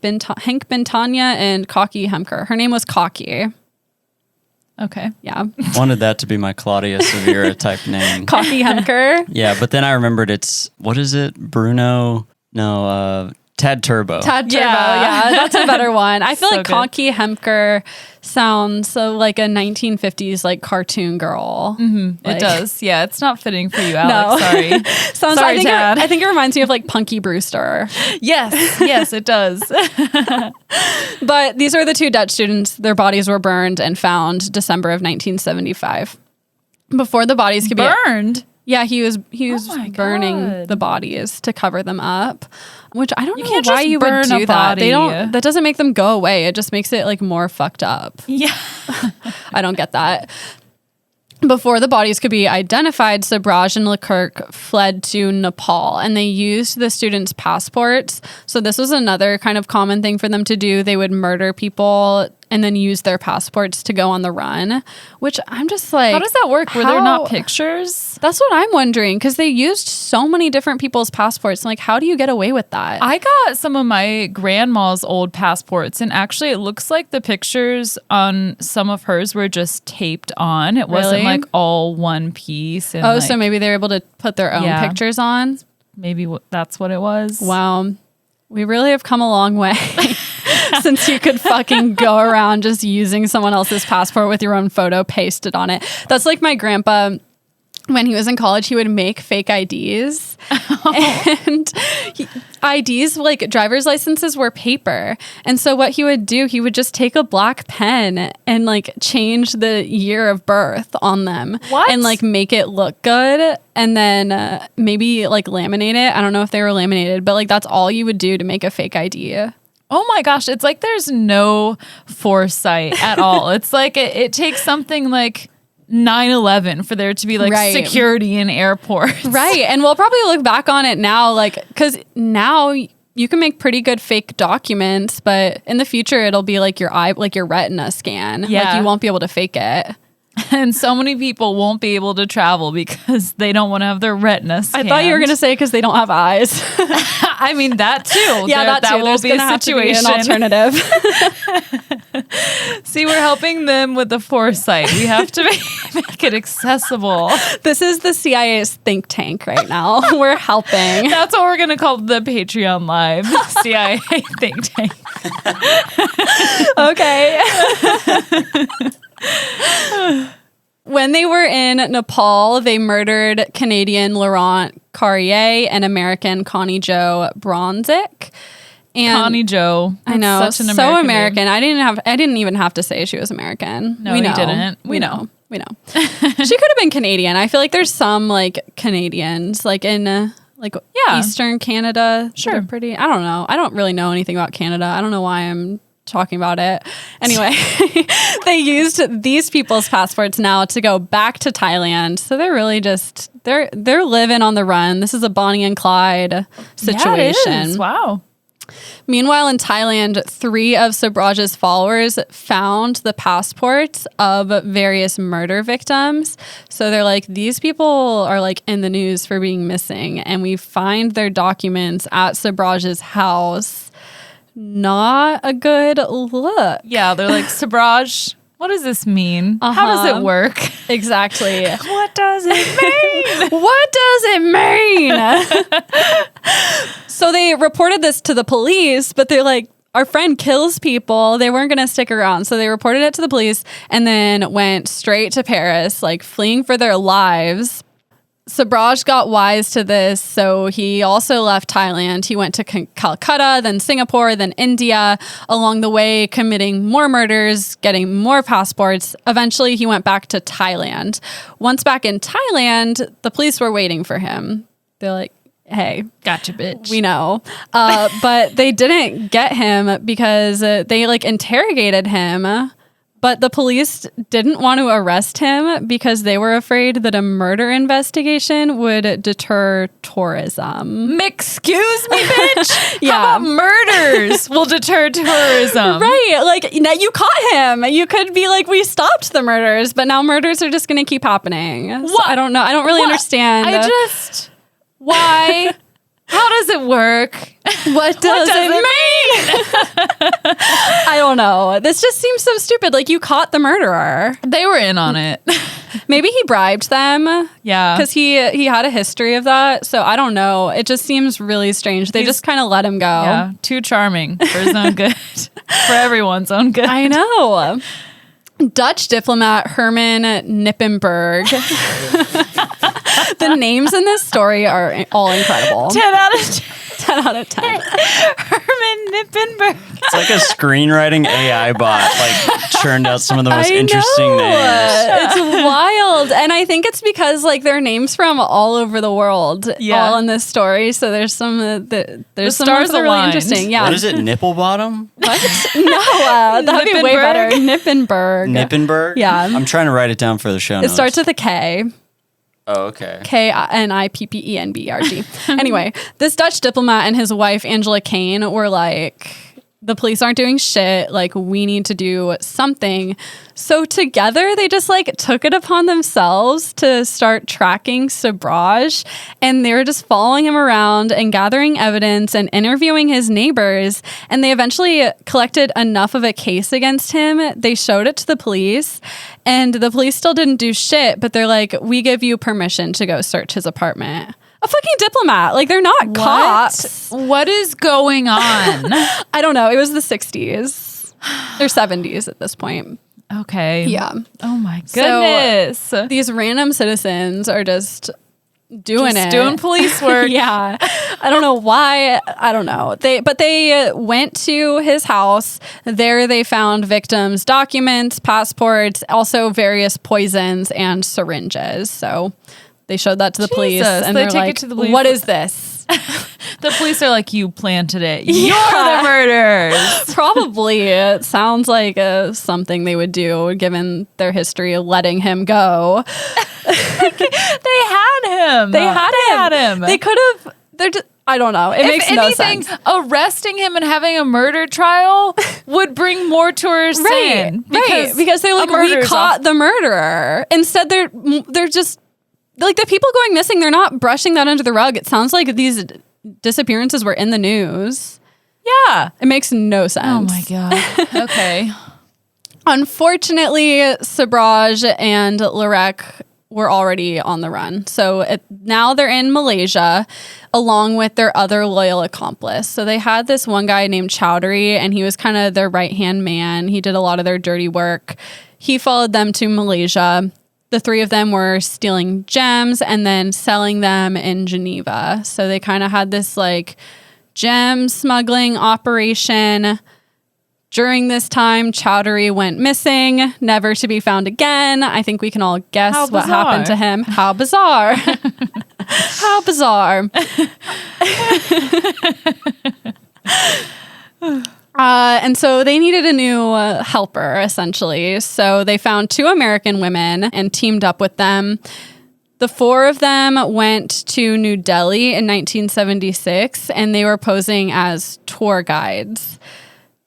and Kaki Hemker. Her name was Kaki.
Okay.
Yeah.
Wanted that to be my Claudia Severa type name.
Kaki Hemker.
Yeah, but then I remembered what is it? Bruno? No, Tad Turbo.
Tad Turbo, yeah, that's a better one. I feel
So
like
good.
Kaki Hemker sounds like a 1950s like cartoon girl.
It does. Yeah, it's not fitting for you, Alex. Sorry.
Sorry,
Tad.
I think it reminds me of like Punky Brewster.
Yes, it does.
But these are the two Dutch students. Their bodies were burned and found December of 1975. Before the bodies could be
Burned?
Yeah, he was
my
burning
God.
the bodies to cover them up, which I don't know
can't
why
just
you would
burn
do
a
that. They
body.
don't. That doesn't make them go away. It just makes it like more fucked up.
Yeah.
I don't get that. Before the bodies could be identified, Sobhraj and Leclerc fled to Nepal, and they used the students' passports. So this was another kind of common thing for them to do. They would murder people and then use their passports to go on the run, which I'm just like...
How does that work? Were there not pictures?
That's what I'm wondering, because they used so many different people's passports. Like, how do you get away with that?
I got some of my grandma's old passports, and actually it looks like the pictures on some of hers were just taped on. It wasn't
Really?
like all one piece. And
Oh,
like,
so maybe they were able to put their own
Yeah.
pictures on?
maybe that's what it was.
Wow. We really have come a long way since you could fucking go around just using someone else's passport with your own photo pasted on it. That's like my grandpa. When he was in college, he would make fake IDs. And IDs, like driver's licenses, were paper. And so what he would do, he would just take a black pen and like change the year of birth on them.
What?
And like make it look good. And then maybe like laminate it. I don't know if they were laminated, but like that's all you would do to make a fake ID.
Oh my gosh, it's like there's no foresight at all. It's like it takes something like 9/11 for there to be like
Right.
security in airports.
Right. And we'll probably look back on it now, like, because now you can make pretty good fake documents, but in the future, it'll be like your retina scan.
Yeah.
Like you won't be able to fake it.
And so many people won't be able to travel because they don't want to have their retina scanned.
I thought you were going to say because they don't have eyes.
I mean, that too.
Yeah, that too.
will
There's
be
gonna
a
have to be
situation.
an alternative.
See, we're helping them with the foresight. We have to make it accessible.
This is the CIA's think tank right now. We're helping.
That's what we're going to call the Patreon Live CIA think tank.
Okay. When they were in Nepal, they murdered Canadian Laurent Carrier and American Connie Jo Bronzik. And
Connie Jo.
I know,
Such an
so
American
American. I didn't even have to say she was American.
No, you didn't.
We know. We know. She could have been Canadian. I feel like there's some like Canadians like in Eastern Canada.
Sure.
Pretty. I don't know. I don't really know anything about Canada. I don't know why I'm talking about it. Anyway, they used these people's passports now to go back to Thailand. So they're really just they're living on the run. This is a Bonnie and Clyde situation.
Yeah, it is. Wow.
Meanwhile, in Thailand, 3 of Sobhraj's followers found the passports of various murder victims. So they're like, these people are like in the news for being missing. And we find their documents at Sobhraj's house. Not a good look.
Yeah, they're like, Sobhraj, what does this mean? How does it work?
Exactly.
What does it mean?
What does it mean? So they reported this to the police, but they're like, our friend kills people. They weren't going to stick around. So they reported it to the police and then went straight to Paris, like fleeing for their lives. Sobhraj got wise to this, so he also left Thailand. He went to Calcutta, then Singapore, then India, along the way committing more murders, getting more passports. Eventually, he went back to Thailand. Once back in Thailand, the police were waiting for him. They're like, hey,
gotcha, bitch.
We know. But they didn't get him because they like interrogated him. But the police didn't want to arrest him because they were afraid that a murder investigation would deter tourism.
Excuse me, bitch?
Yeah.
How about murders will deter tourism?
Right. Like, now you caught him. You could be like, we stopped the murders, but now murders are just going to keep happening. So I don't know. I don't really understand.
Why? How does it work?
What does it mean? I don't know. This just seems so stupid. Like, you caught the murderer.
They were in on it.
Maybe he bribed them.
Yeah.
Because he had a history of that. So I don't know. It just seems really strange. They just kind of let him go.
Yeah. Too charming for his own good. For everyone's own good.
I know. Dutch diplomat Herman Nippenberg. The names in this story are all incredible.
10 out of 10.
10 out of 10.
Herman Nippenberg.
It's like a screenwriting AI bot, like churned out some of the most interesting names.
It's wild. And I think it's because like they're names from all over the world, all in this story. So there's some there's some
stars
that are really
aligned.
interesting. Yeah.
What is it? Nipple bottom?
What? No, that'd be way better. Nippenberg.
Nippenberg?
Yeah.
I'm trying to write it down for the show notes.
It starts with a K.
Oh, okay.
Knippenberg. Anyway, this Dutch diplomat and his wife, Angela Kane, were like, the police aren't doing shit. Like, we need to do something. So together, they just like took it upon themselves to start tracking Sobhraj. And they were just following him around and gathering evidence and interviewing his neighbors. And they eventually collected enough of a case against him. They showed it to the police. And the police still didn't do shit. But they're like, we give you permission to go search his apartment. A fucking diplomat. Like, they're not cops.
What is going on?
I don't know. It was the 60s. Or 70s at this point.
Okay.
Yeah.
Oh my goodness.
So, these random citizens are just doing it.
Doing police work.
Yeah. I don't know why. I don't know. They went to his house. There they found victims' documents, passports, also various poisons and syringes. So they showed that to the police, and
they
they're
take
like,
it to the police.
what is this?
The police are like, you planted it. You're the murderers.
Probably. It sounds like something they would do given their history of letting him go.
They had him.
They could have. They're just, I don't know. It makes no sense.
Arresting him and having a murder trial would bring more tourists in.
Because they're like, we caught the murderer. Instead, they're just like, the people going missing, they're not brushing that under the rug. It sounds like these disappearances were in the news.
Yeah.
It makes no sense.
Oh my God. Okay.
Unfortunately, Sobhraj and Larek were already on the run. So now they're in Malaysia along with their other loyal accomplice. So they had this one guy named Chowdhury, and he was kind of their right-hand man. He did a lot of their dirty work. He followed them to Malaysia. The 3 of them were stealing gems and then selling them in Geneva. So they kind of had this like gem smuggling operation. During this time, Chowdhury went missing, never to be found again. I think we can all guess what happened to him. How bizarre. How bizarre. And so they needed a new helper, essentially. So they found 2 American women and teamed up with them. The 4 of them went to New Delhi in 1976, and they were posing as tour guides.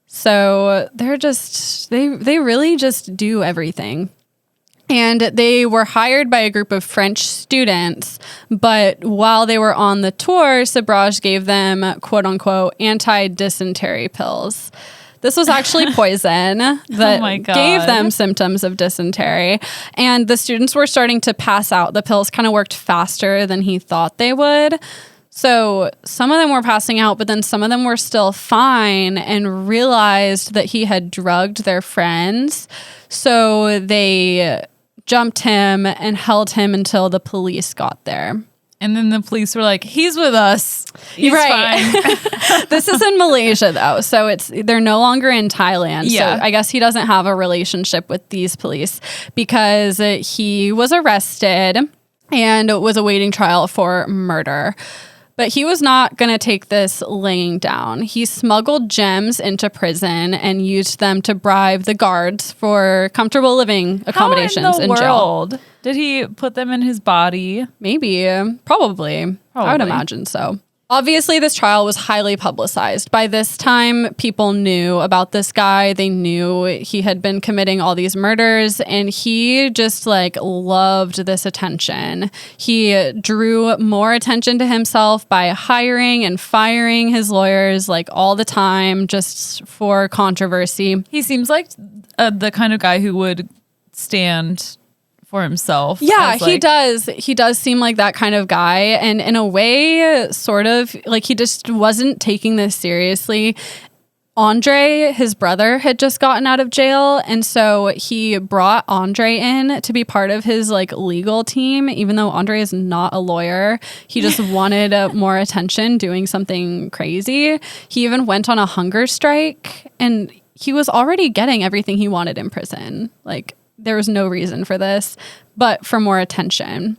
So they really just do everything. And they were hired by a group of French students, but while they were on the tour, Sobhraj gave them, quote unquote, anti-dysentery pills. This was actually poison that gave them symptoms of dysentery. And the students were starting to pass out. The pills kind of worked faster than he thought they would. So some of them were passing out, but then some of them were still fine and realized that he had drugged their friends. So they jumped him and held him until the police got there.
And then the police were like, he's with us. He's fine.
This is in Malaysia, though. So they're no longer in Thailand.
Yeah.
So I guess he doesn't have a relationship with these police because he was arrested and was awaiting trial for murder. But he was not going to take this laying down. He smuggled gems into prison and used them to bribe the guards for comfortable living accommodations in jail.
Did he put them in his body?
Maybe. Probably. I would imagine so. Obviously, this trial was highly publicized. By this time, people knew about this guy. They knew he had been committing all these murders, and he just loved this attention. He drew more attention to himself by hiring and firing his lawyers all the time just for controversy.
He seems like the kind of guy who would stand for himself.
Yeah, he does. He does seem like that kind of guy. And in a way, sort of, he just wasn't taking this seriously. Andre, his brother, had just gotten out of jail. And so he brought Andre in to be part of his legal team, even though Andre is not a lawyer. He just wanted more attention doing something crazy. He even went on a hunger strike, and he was already getting everything he wanted in prison. There was no reason for this, but for more attention.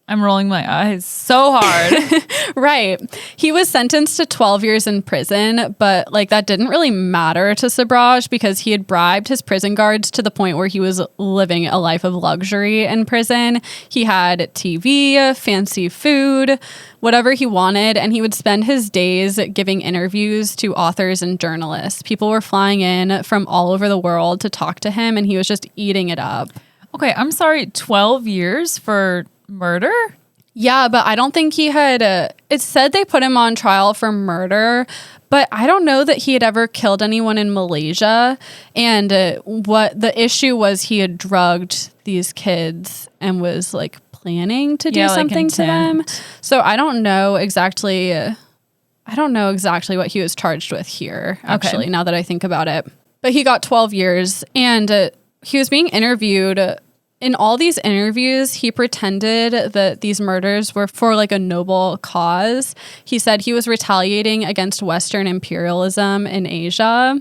I'm rolling my eyes so hard.
Right. He was sentenced to 12 years in prison, but that didn't really matter to Sobhraj because he had bribed his prison guards to the point where he was living a life of luxury in prison. He had TV, fancy food, whatever he wanted, and he would spend his days giving interviews to authors and journalists. People were flying in from all over the world to talk to him, and he was just eating it up.
Okay, I'm sorry, 12 years for murder?
Yeah, but I don't think he had... it said they put him on trial for murder, but I don't know that he had ever killed anyone in Malaysia. And what the issue was, he had drugged these kids and was planning to do something to them. So I don't know exactly what he was charged with here, actually, now that I think about it. But he got 12 years, and he was being interviewed. In all these interviews, he pretended that these murders were for a noble cause. He said he was retaliating against Western imperialism in Asia,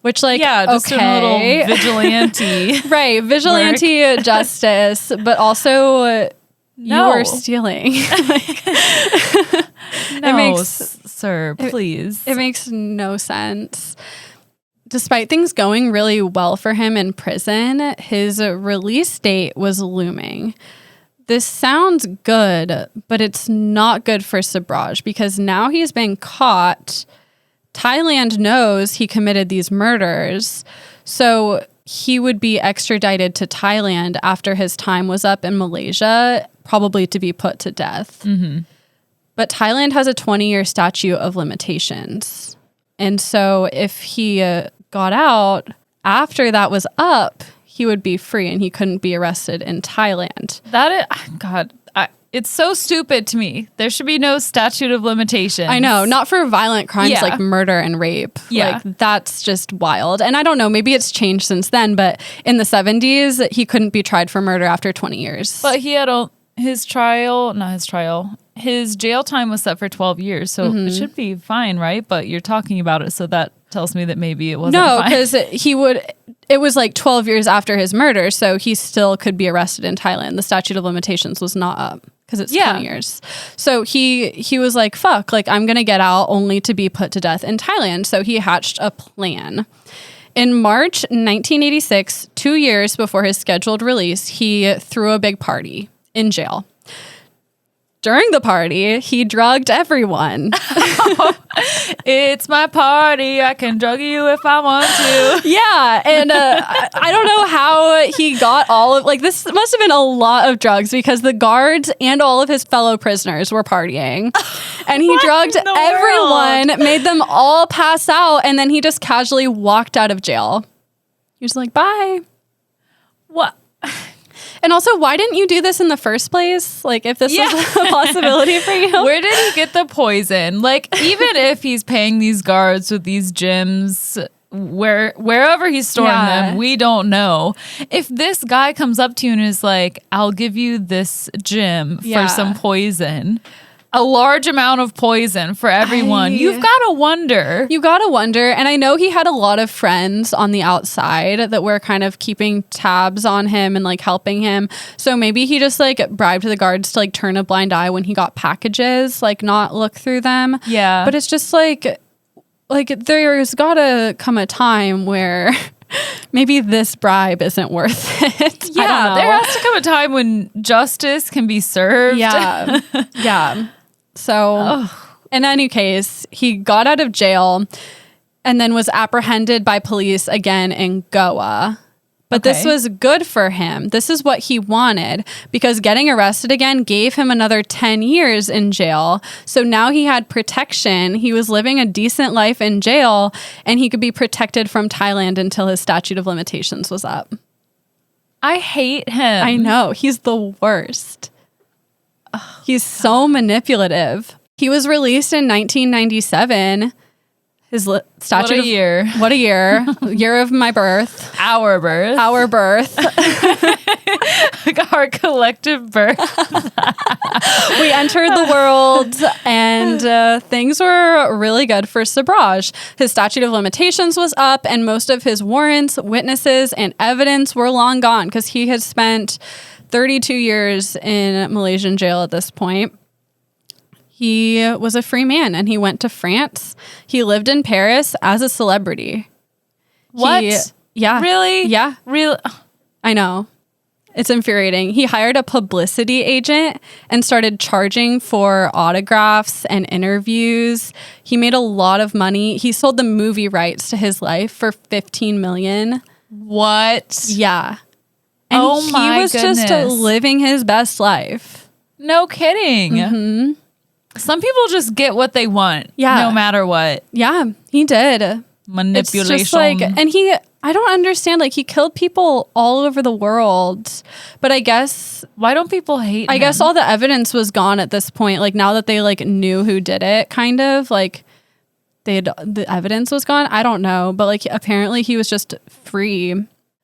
which
just a little vigilante.
Right, vigilante justice, but also you were stealing.
Sir, please.
It makes no sense. Despite things going really well for him in prison, his release date was looming. This sounds good, but it's not good for Sobhraj because now he's been caught. Thailand knows he committed these murders, so he would be extradited to Thailand after his time was up in Malaysia, probably to be put to death. Mm-hmm. But Thailand has a 20-year statute of limitations. And so if he got out after that was up, he would be free and he couldn't be arrested in Thailand.
It's so stupid to me. There should be no statute of limitations.
I know, not for violent crimes like murder and rape.
Yeah.
That's just wild. And I don't know, maybe it's changed since then, but in the 70s, he couldn't be tried for murder after 20 years.
But he had his jail time was set for 12 years, so it should be fine, right? But you're talking about it so that tells me that maybe it wasn't
No,
fine.
because it was like 12 years after his murder, so he still could be arrested in Thailand. The statute of limitations was not up because it's 20 years. So he was like, fuck, like I'm going to get out only to be put to death in Thailand. So he hatched a plan. In March 1986, 2 years before his scheduled release, he threw a big party in jail. During the party, he drugged everyone.
It's my party. I can drug you if I want to.
Yeah. And I don't know how he got all of, like, this must have been a lot of drugs because the guards and all of his fellow prisoners were partying. And he drugged everyone, made them all pass out, and then he just casually walked out of jail. He was like, bye.
What?
And also, why didn't you do this in the first place? Like, if this was a possibility for you.
Where did he get the poison? Like, even if he's paying these guards with these gyms, wherever he's storing them, we don't know. If this guy comes up to you and is like, I'll give you this gym for some poison, a large amount of poison for everyone, you've got to wonder.
You got to wonder. And I know he had a lot of friends on the outside that were kind of keeping tabs on him and like helping him. So maybe he just like bribed the guards to like turn a blind eye when he got packages, like not look through them.
Yeah.
But it's just like there's got to come a time where maybe this bribe isn't worth it.
Yeah, there has to come a time when justice can be served.
Yeah. Yeah. So in any case, he got out of jail and then was apprehended by police again in Goa. But this was good for him. This is what he wanted because getting arrested again gave him another 10 years in jail. So now he had protection. He was living a decent life in jail and he could be protected from Thailand until his statute of limitations was up.
I hate him.
I know. He's the worst. He's so manipulative. He was released in 1997. His statute
What a year.
What a year. Year of my birth.
Our birth.
Our birth.
Our collective birth.
We entered the world and things were really good for Sobhraj. His statute of limitations was up and most of his warrants, witnesses, and evidence were long gone because he had spent 32 years in Malaysian jail at this point. He was a free man and he went to France. He lived in Paris as a celebrity.
What?
Yeah.
Really?
Yeah.
Really?
I know. It's infuriating. He hired a publicity agent and started charging for autographs and interviews. He made a lot of money. He sold the movie rights to his life for $15 million.
What?
Yeah. And
my
he was just living his best life.
No kidding. Mm-hmm. Some people just get what they want.
Yeah.
No matter what.
Yeah, he did.
Manipulation.
It's just like, and I don't understand, like he killed people all over the world, but I guess.
Why don't people hate him?
I guess all the evidence was gone at this point. Like now that they like knew who did it, kind of like the evidence was gone. I don't know, but like apparently he was just free.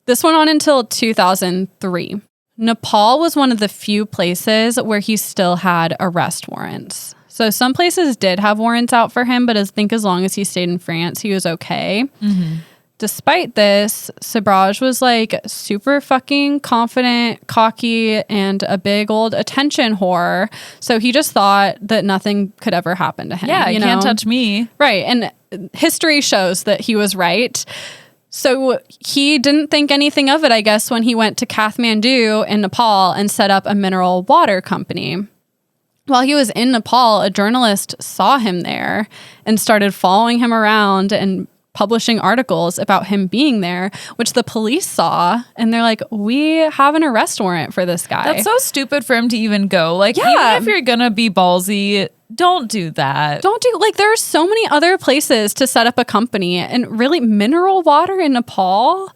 This went on until 2003. Nepal was one of the few places where he still had arrest warrants. So some places did have warrants out for him, but I think as long as he stayed in France, he was okay. Mm-hmm. Despite this, Sobhraj was like super fucking confident, cocky, and a big old attention whore. So he just thought that nothing could ever happen to him.
Yeah, you can't touch me.
Right. And history shows that he was right. So he didn't think anything of it, I guess, when he went to Kathmandu in Nepal and set up a mineral water company. While he was in Nepal, a journalist saw him there and started following him around and publishing articles about him being there, which the police saw. And they're like, we have an arrest warrant for this guy.
That's so stupid for him to even go. Like, even if you're going to be ballsy, don't do that.
Like, there are so many other places to set up a company, and really mineral water in Nepal.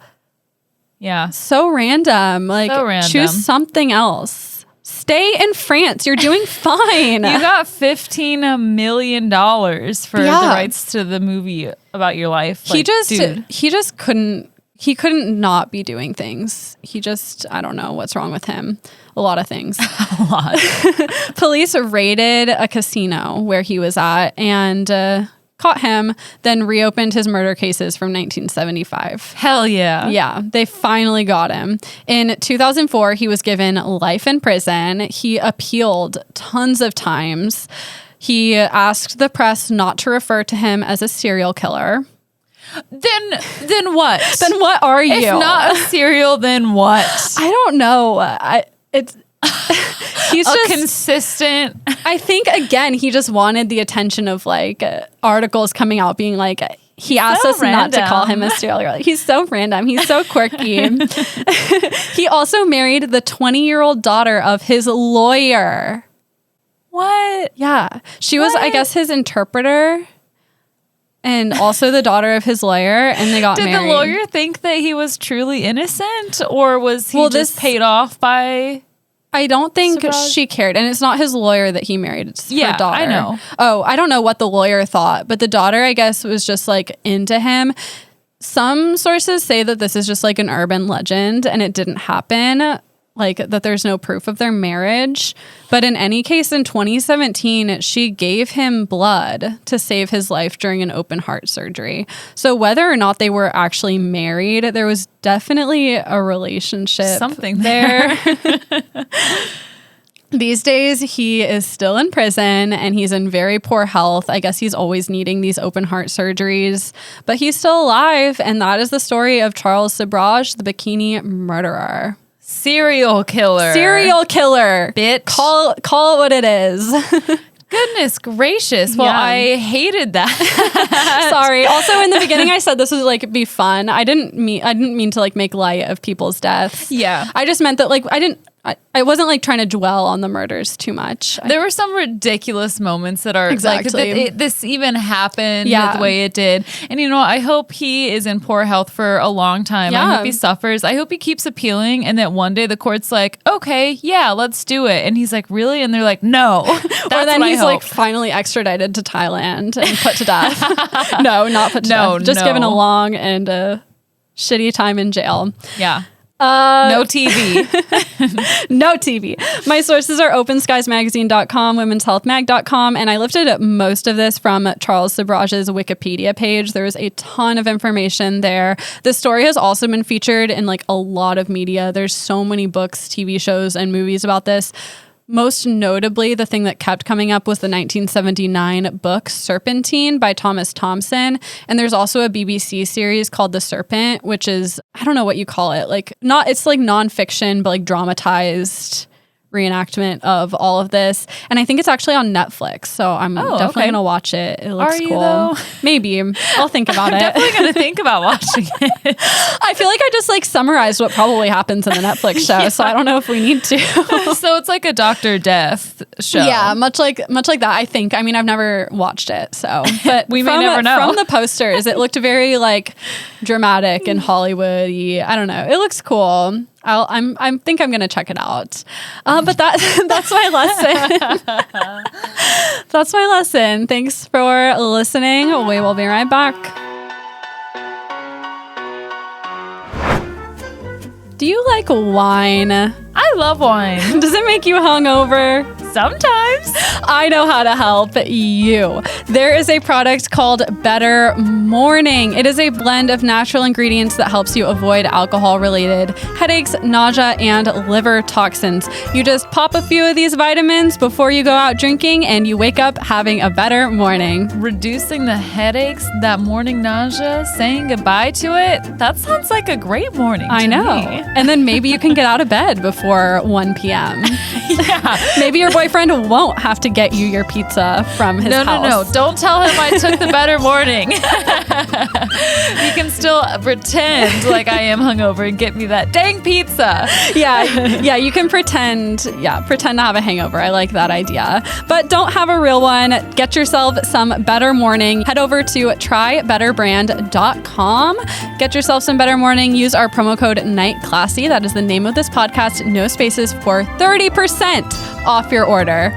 Yeah.
So random. Like,
so random.
Choose something else. Stay in France. You're doing fine.
You got $15 million for the rights to the movie about your life. Like,
he just couldn't not be doing things. I don't know what's wrong with him. A lot of things.
A lot.
Police raided a casino where he was at and caught him, then reopened his murder cases from 1975.
Hell yeah.
Yeah, they finally got him. In 2004, he was given life in prison. He appealed tons of times. He asked the press not to refer to him as a serial killer.
Then what?
Then what are you?
If not a serial, then what?
I don't know. He's just
consistent.
I think again, he just wanted the attention of like articles coming out being like, he asked us not to call him a serial killer. He's so random. He's so quirky. He also married the 20-year-old daughter of his lawyer.
What?
Yeah. She was, I guess, his interpreter. And also the daughter of his lawyer, and they got married.
Did the lawyer think that he was truly innocent, or was he just paid off by...
I don't think
Sobhraj?
she cared. And it's not his lawyer that he married. It's her daughter.
I know.
Oh, I don't know what the lawyer thought, but the daughter, I guess, was just like into him. Some sources say that this is just like an urban legend and it didn't happen. Like that there's no proof of their marriage. But in any case, in 2017, she gave him blood to save his life during an open heart surgery. So whether or not they were actually married, there was definitely a relationship.
Something there.
These days, he is still in prison and he's in very poor health. I guess he's always needing these open heart surgeries, but he's still alive. And that is the story of Charles Sobhraj, the Bikini murderer.
Serial killer.
Serial killer.
Bitch.
Call it what it is.
Goodness gracious. Well,
Yeah.
I hated that.
Sorry. Also, in the beginning, I said this would like be fun. I didn't mean to like make light of people's deaths.
Yeah.
I just meant that like I wasn't like trying to dwell on the murders too much.
There were some ridiculous moments that are
Exactly.
like this even happened
Yeah.
the way it did. And you know, I hope he is in poor health for a long time. I
Yeah.
hope he suffers. I hope he keeps appealing and that one day the court's like, okay, yeah, let's do it. And he's like, really? And they're like, no.
Or then he's like finally extradited to Thailand and put to death. No, not put to death. Just given a long and shitty time in jail.
Yeah. No TV.
No TV. My sources are openskiesmagazine.com, womenshealthmag.com, and I lifted most of this from Charles Sobhraj's Wikipedia page. There was a ton of information there. The story has also been featured in like a lot of media. There's so many books, TV shows, and movies about this. Most notably, the thing that kept coming up was the 1979 book Serpentine by Thomas Thompson. And there's also a BBC series called The Serpent, which is, I don't know what you call it. It's like nonfiction, but like dramatized reenactment of all of this. And I think it's actually on Netflix. So I'm definitely going to watch it. It looks cool.
Though?
Maybe. I'll think about it.
Definitely going to think about watching it.
I feel like I just like summarized what probably happens in the Netflix show. So I don't know if we need to.
So it's like a Dr. Death show.
Yeah, much like that. I think. I mean, I've never watched it, so but
we may never know.
From the posters, it looked very like dramatic and Hollywood-y. I don't know. It looks cool. I think I'm gonna check it out. But that's my lesson. That's my lesson. Thanks for listening. We will be right back. Do you like wine?
I love wine.
Does it make you hungover?
Sometimes.
I know how to help you. There is a product called Better Morning. It is a blend of natural ingredients that helps you avoid alcohol-related headaches, nausea, and liver toxins. You just pop a few of these vitamins before you go out drinking, and you wake up having a better morning.
Reducing the headaches, that morning nausea, saying goodbye to it. That sounds like a great morning.
I know.
Me.
And then maybe you can get out of bed before 1 p.m.
Yeah.
Maybe your boyfriend won't have to get you your pizza from his house.
No. Don't tell him I took the Better Morning. You can still pretend like I am hungover and get me that dang pizza.
Yeah, you can pretend to have a hangover. I like that idea. But don't have a real one. Get yourself some Better Morning. Head over to trybetterbrand.com. Get yourself some Better Morning. Use our promo code NIGHTCLASSY. That is the name of this podcast. No spaces for 30% off your order.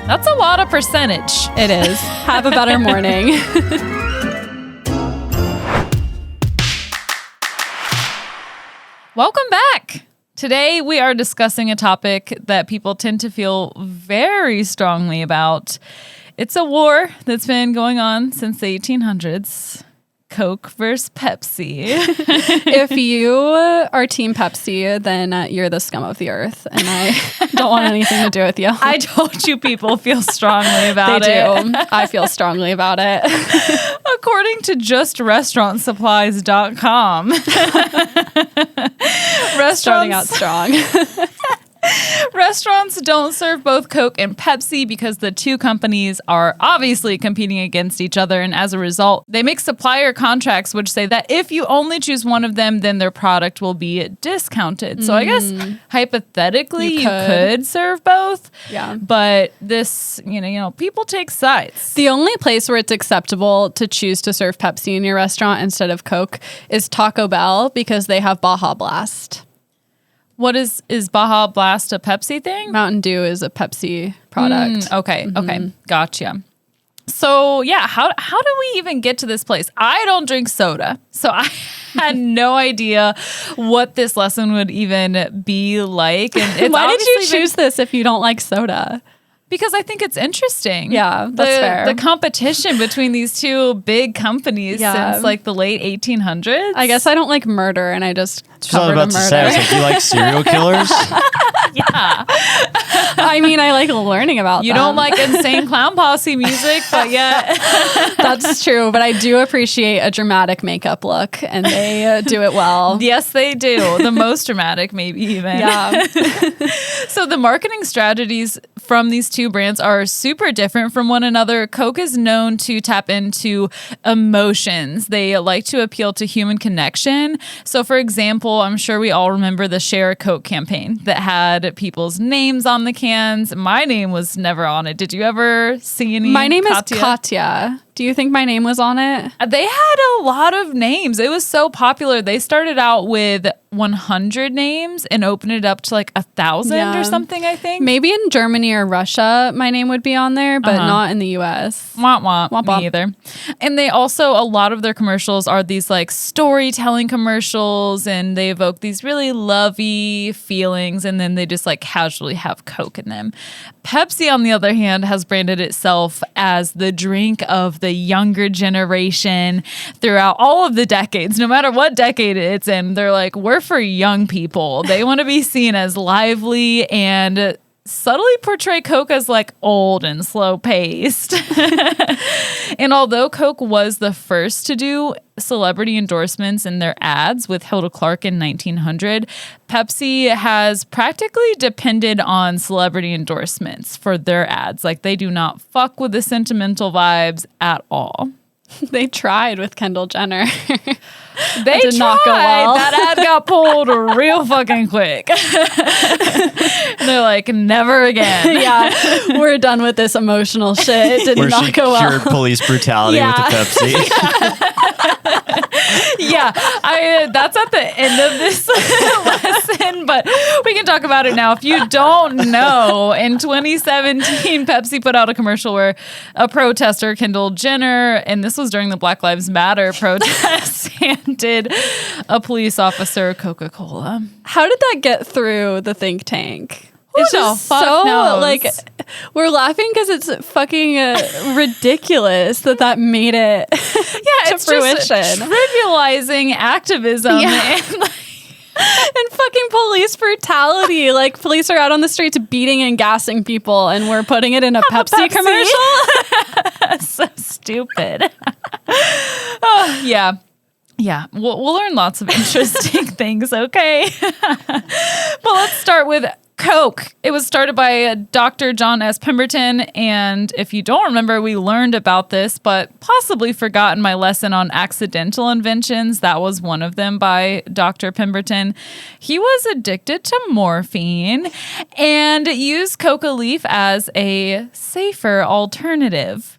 That's a lot of percentage.
It is. Have a better morning.
Welcome back. Today we are discussing a topic that people tend to feel very strongly about. It's a war that's been going on since the 1800s. Coke versus Pepsi.
If you are Team Pepsi, then you're the scum of the earth, and I don't want anything to do with you.
I told you people feel strongly about
They
it.
do. I feel strongly about it.
According to justrestaurantsupplies.com.
Starting out strong.
Restaurants don't serve both Coke and Pepsi because the two companies are obviously competing against each other. And as a result, they make supplier contracts which say that if you only choose one of them, then their product will be discounted. So I guess hypothetically you could serve both.
Yeah.
But this, people take sides.
The only place where it's acceptable to choose to serve Pepsi in your restaurant instead of Coke is Taco Bell because they have Baja Blast.
What is Baja Blast a Pepsi thing?
Mountain Dew is a Pepsi product.
Okay. Gotcha. So yeah, how do we even get to this place? I don't drink soda, so I had no idea what this lesson would even be like. And it's
Why did you choose this if you don't like soda?
Because I think it's interesting.
Yeah, that's fair.
The competition between these two big companies since like the late 1800s.
I guess I don't like murder, and I just
That's what I
covered
was
a
about to say. I was
murder.
like, do you like serial killers?
Yeah.
I mean, I like learning about
You
them.
don't like Insane Clown Posse music, but yet.
That's true, but I do appreciate a dramatic makeup look, and they do it well.
Yes, they do. The most dramatic, maybe even.
Yeah.
So the marketing strategies from these two brands are super different from one another. Coke is known to tap into emotions. They like to appeal to human connection. So for example, I'm sure we all remember the Share a Coke campaign that had people's names on the cans. My name was never on it. Did you ever see any?
My name is Katya. Do you think my name was on it?
They had a lot of names. It was so popular. They started out with 100 names and opened it up to like 1,000 or something, I think.
Maybe in Germany or Russia, my name would be on there, but not in the US.
Womp womp.
Womp womp.
Me either. And they also, a lot of their commercials are these like storytelling commercials, and they evoke these really lovey feelings, and then they just like casually have Coke in them. Pepsi, on the other hand, has branded itself as the drink of the younger generation throughout all of the decades, no matter what decade it's in. They're like, we're for young people. They want to be seen as lively and subtly portray Coke as like old and slow paced. And although Coke was the first to do celebrity endorsements in their ads with Hilda Clark in 1900, Pepsi has practically depended on celebrity endorsements for their ads. Like they do not fuck with the sentimental vibes at all.
They tried with Kendall Jenner.
They
did not go well.
That ad got pulled real fucking quick. They're like, never again.
Yeah, we're done with this emotional shit. It did
Where
not
she
go well.
cured police brutality with the Pepsi.
Yeah, that's at the end of this lesson, but we can talk about it now. If you don't know, in 2017, Pepsi put out a commercial where a protester, Kendall Jenner, and this was during the Black Lives Matter protests, handed a police officer Coca-Cola.
How did that get through the think tank?
It's just so knows?
like we're laughing because it's fucking ridiculous that made it
Yeah,
to
it's
fruition.
just trivializing activism.
Yeah.
And like,
And fucking police brutality. Like police are out on the streets beating and gassing people, and we're putting it in a Pepsi commercial.
so stupid. Oh, yeah. Yeah, we'll learn lots of interesting things, okay? But let's start with Coke. It was started by Dr. John S. Pemberton, and if you don't remember, we learned about this, but possibly forgotten my lesson on accidental inventions. That was one of them by Dr. Pemberton. He was addicted to morphine and used coca leaf as a safer alternative.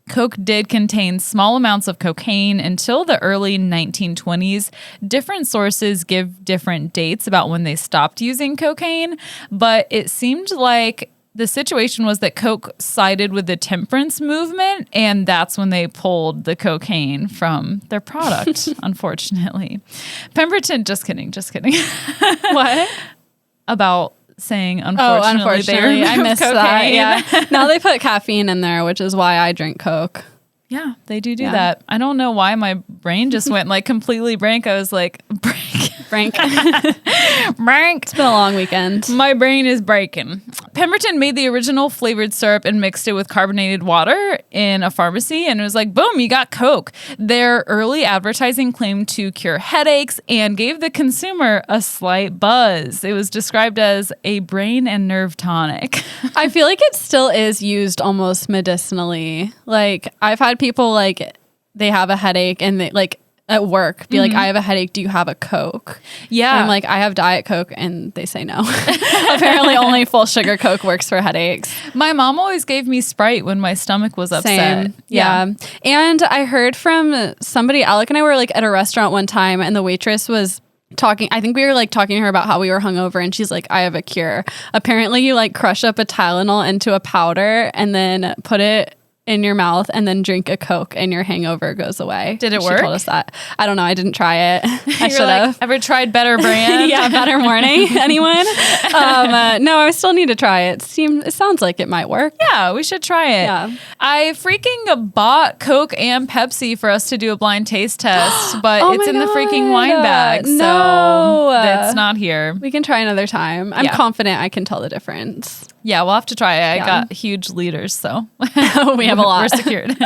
Coke did contain small amounts of cocaine until the early 1920s. Different sources give different dates about when they stopped using cocaine, but it seemed like the situation was that Coke sided with the temperance movement, and that's when they pulled the cocaine from their product, unfortunately. Pemberton, just kidding.
What?
About saying unfortunately,
I missed
cocaine.
that. Yeah. Now they put caffeine in there, which is why I drink Coke.
Yeah, they do that. I don't know why my brain just went like completely blank. I was like,
Brank.
Brank.
It's been a long weekend.
My brain is breaking. Pemberton made the original flavored syrup and mixed it with carbonated water in a pharmacy, and it was like, boom, you got Coke. Their early advertising claimed to cure headaches and gave the consumer a slight buzz. It was described as a brain and nerve tonic.
I feel like it still is used almost medicinally. Like, I've had people like, they have a headache and they like at work be like, I have a headache, do you have a Coke?
Yeah.
And I'm like, I have Diet Coke, and they say no. Apparently only full sugar Coke works for headaches.
My mom always gave me Sprite when my stomach was upset.
Same. Yeah. And I heard from somebody, Alec and I were like at a restaurant one time, and the waitress was talking, I think we were like talking to her about how we were hungover, and she's like, I have a cure. Apparently you like crush up a Tylenol into a powder and then put it in your mouth and then drink a Coke and your hangover goes away.
Did it
She
work?
told us that. I don't know. I didn't try it. I should
Like,
have.
ever tried Better Brand?
Yeah, Better Morning. Anyone? No, I still need to try it. It sounds like it might work.
Yeah, we should try it.
Yeah.
I freaking bought Coke and Pepsi for us to do a blind taste test, but
Oh
it's
my
in the freaking
God.
wine bag, so
No.
it's not here.
We can try another time. I'm
Yeah.
confident I can tell the difference.
Yeah, we'll have to try it. I
Yeah.
got huge liters, so
We have a lot.
We're secured.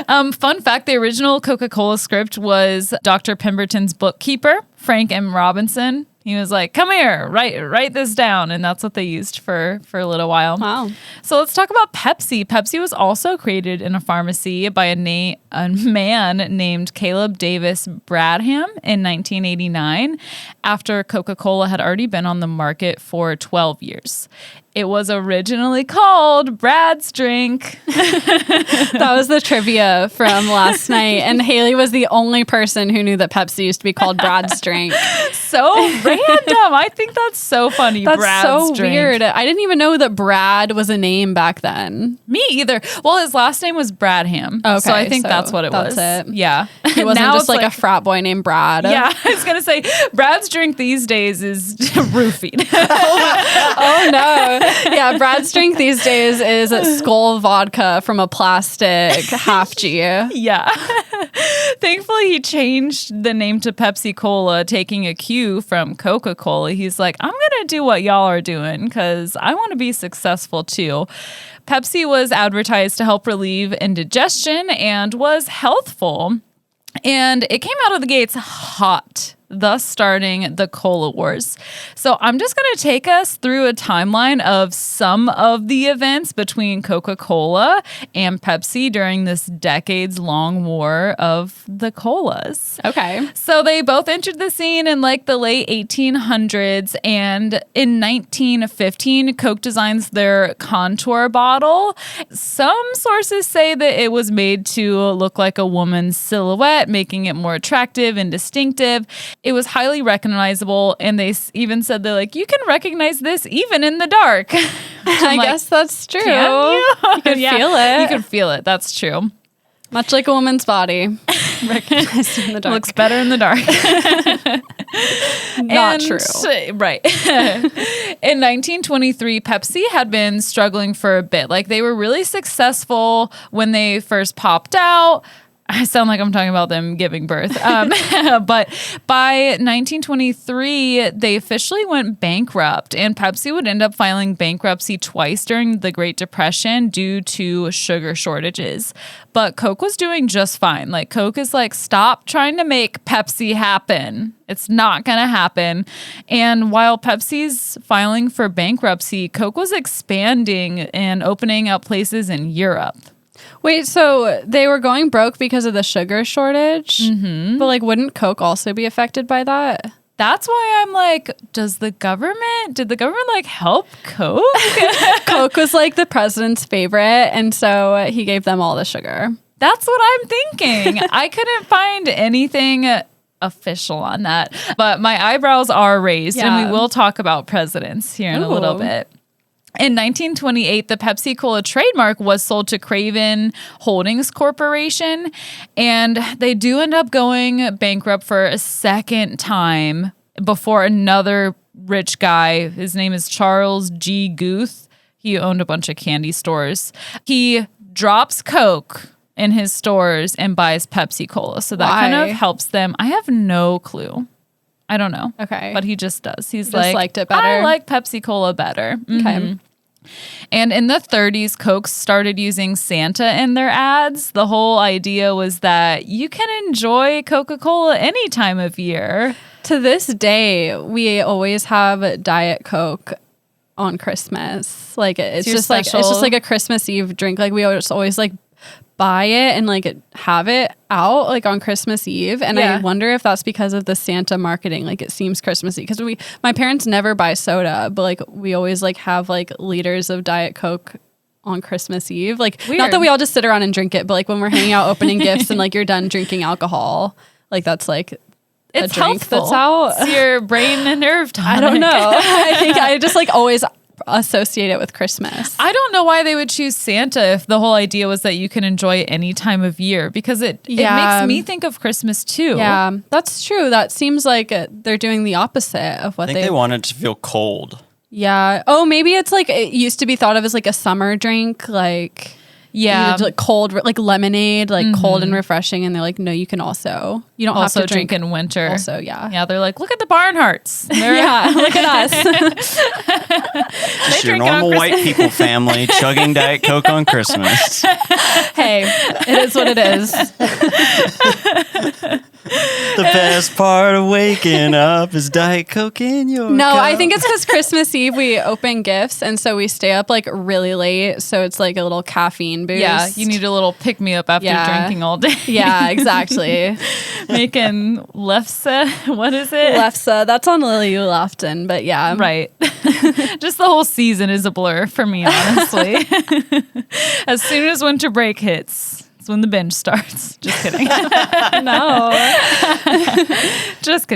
Fun fact, the original Coca-Cola script was Dr. Pemberton's bookkeeper, Frank M. Robinson. He was like, come here, write this down. And that's what they used for a little while.
Wow.
So let's talk about Pepsi. Pepsi was also created in a pharmacy by a man named Caleb Davis Bradham in 1989, after Coca-Cola had already been on the market for 12 years. It was originally called Brad's Drink.
That was the trivia from last night. And Hayley was the only person who knew that Pepsi used to be called Brad's Drink.
So random. I think that's so funny.
That's
Brad's
so
Drink.
weird. I didn't even know that Brad was a name back then.
Me either. Well, his last name was Bradham.
Okay,
so I think
so
that's what it was.
that's it.
Yeah.
He wasn't
Now
just
it's
like a frat boy named Brad.
Yeah, I was going to say Brad's Drink these days is roofied.
Oh no. Yeah, Brad's Drink these days is Skull vodka from a plastic half G.
Yeah. Thankfully, he changed the name to Pepsi Cola, taking a cue from Coca-Cola. He's like, I'm going to do what y'all are doing because I want to be successful too. Pepsi was advertised to help relieve indigestion and was healthful. And it came out of the gates hot, thus starting the Cola Wars. So I'm just going to take us through a timeline of some of the events between Coca-Cola and Pepsi during this decades-long war of the colas.
Okay.
So they both entered the scene in like the late 1800s, and in 1915, Coke designs their Contour bottle. Some sources say that it was made to look like a woman's silhouette, making it more attractive and distinctive. It was highly recognizable, and they even said they're like, you can recognize this even in the dark.
I guess that's true.
Can you?
You could
Yeah,
feel it.
You could feel it. That's true.
Much like a woman's body. Recognized in the dark.
Looks better in the dark.
Not true.
Right. In 1923, Pepsi had been struggling for a bit. Like, they were really successful when they first popped out. I sound like I'm talking about them giving birth. But by 1923, they officially went bankrupt, and Pepsi would end up filing bankruptcy twice during the Great Depression due to sugar shortages. But Coke was doing just fine. Like, Coke is like, stop trying to make Pepsi happen. It's not going to happen. And while Pepsi's filing for bankruptcy, Coke was expanding and opening up places in Europe.
Wait, so they were going broke because of the sugar shortage? Mm-hmm. But like, wouldn't Coke also be affected by that?
That's why I'm like, did the government like help Coke?
Coke was like the president's favorite, and so he gave them all the sugar.
That's what I'm thinking. I couldn't find anything official on that, but my eyebrows are raised, and we will talk about presidents here in a little bit. In 1928, the Pepsi Cola trademark was sold to Craven Holdings Corporation, and they do end up going bankrupt for a second time before another rich guy. His name is Charles G. Guth. He owned a bunch of candy stores. He drops Coke in his stores and buys Pepsi Cola. So that kind of helps them. I have no clue. I don't know.
Okay.
But he just does. He's
just liked it better.
I like Pepsi Cola better.
Okay.
And in the 30s, Coke started using Santa in their ads. The whole idea was that you can enjoy Coca-Cola any time of year.
To this day, we always have Diet Coke on Christmas. Like it's just like a Christmas Eve drink. Like we always like buy it and like have it out like on Christmas Eve. And I wonder if that's because of the Santa marketing. Like it seems Christmassy because my parents never buy soda, but like we always like have like liters of Diet Coke on Christmas Eve. Like not that we all just sit around and drink it, but like when we're hanging out opening gifts and like you're done drinking alcohol, like that's like
it's
a drink
helpful.
that's out.
It's your brain and nerve tonic.
I don't know. I think I just like always associate it with Christmas.
I don't know why they would choose Santa if the whole idea was that you can enjoy it any time of year, because it makes me think of Christmas too.
Yeah, that's true. That seems like they're doing the opposite of what
I think they wanted to feel cold.
Yeah. Oh, maybe it's like it used to be thought of as like a summer drink, like like cold, like lemonade, like cold and refreshing. And they're like, no, you don't have to drink
in winter.
Also, yeah.
They're like, look at the Barnharts.
Look at us.
Just your normal white people family chugging Diet Coke on Christmas.
Hey, it is what it is.
The best part of waking up is Diet Coke in your cup.
I think it's because Christmas Eve we open gifts, and so we stay up like really late. So it's like a little caffeine boost.
Yeah, you need a little pick me up after drinking all day.
Yeah, exactly.
Making lefse, what is it?
Lefse, that's on Lily Lofton, but yeah.
Right. Just the whole season is a blur for me, honestly. As soon as winter break hits, it's when the binge starts. Just kidding.
No.
Just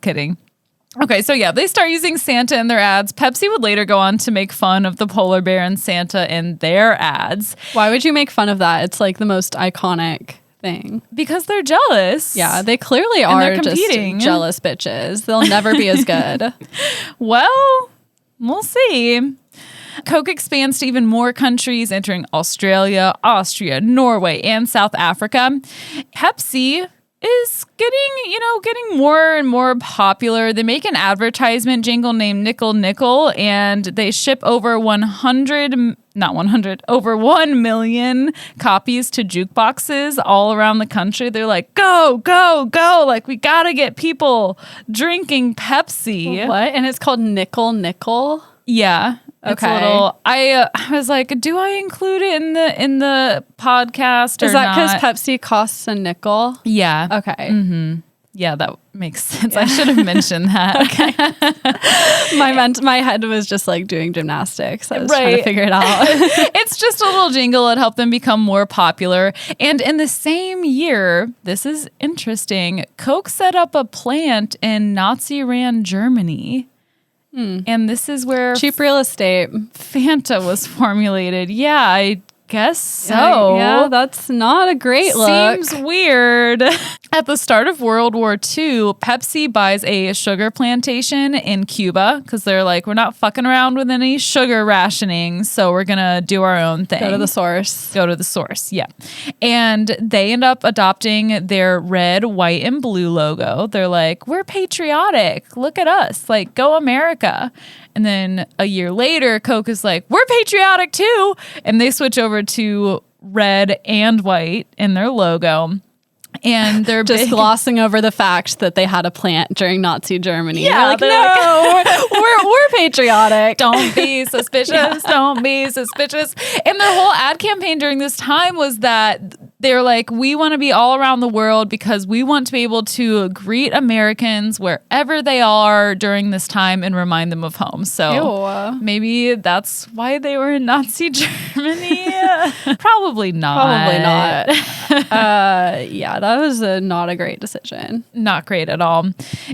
kidding. Okay, so they start using Santa in their ads. Pepsi would later go on to make fun of the polar bear and Santa in their ads.
Why would you make fun of that? It's like the most iconic thing.
Because they're jealous.
Yeah, they clearly are just jealous bitches. They'll never be as good.
Well, we'll see. Coke expands to even more countries, entering Australia, Austria, Norway, and South Africa. Pepsi is getting more and more popular. They make an advertisement jingle named Nickel Nickel, and they ship over 1 million copies to jukeboxes all around the country. They're like, go, go, go. Like, we got to get people drinking Pepsi.
What? And it's called Nickel Nickel?
Yeah. Okay. I was like, do I include it in the podcast or not?
Is that because Pepsi costs a nickel?
Yeah.
Okay.
Mm-hmm. Yeah, that makes sense. Yeah. I should have mentioned that.
Okay. My head was just like doing gymnastics. I was trying to figure it out.
It's just a little jingle. It helped them become more popular. And in the same year, this is interesting, Coke set up a plant in Nazi-ran Germany. And this is where
cheap real estate
Fanta was formulated. Yeah, I guess so.
Yeah, that's not a great look.
Seems weird. At the start of World War II, Pepsi buys a sugar plantation in Cuba because they're like, we're not fucking around with any sugar rationing, so we're going to do our own thing.
Go to the source,
yeah. And they end up adopting their red, white, and blue logo. They're like, we're patriotic. Look at us. Like, go America. And then a year later, Coke is like, we're patriotic too. And they switch over to red and white in their logo. And they're
just glossing over the fact that they had a plant during Nazi Germany.
Yeah,
like, no, we're patriotic.
Don't be suspicious. Yeah. Don't be suspicious. And their whole ad campaign during this time was that they're like, we want to be all around the world because we want to be able to greet Americans wherever they are during this time and remind them of home. So maybe that's why they were in Nazi Germany. Probably not.
Yeah, that was not a great decision.
Not great at all.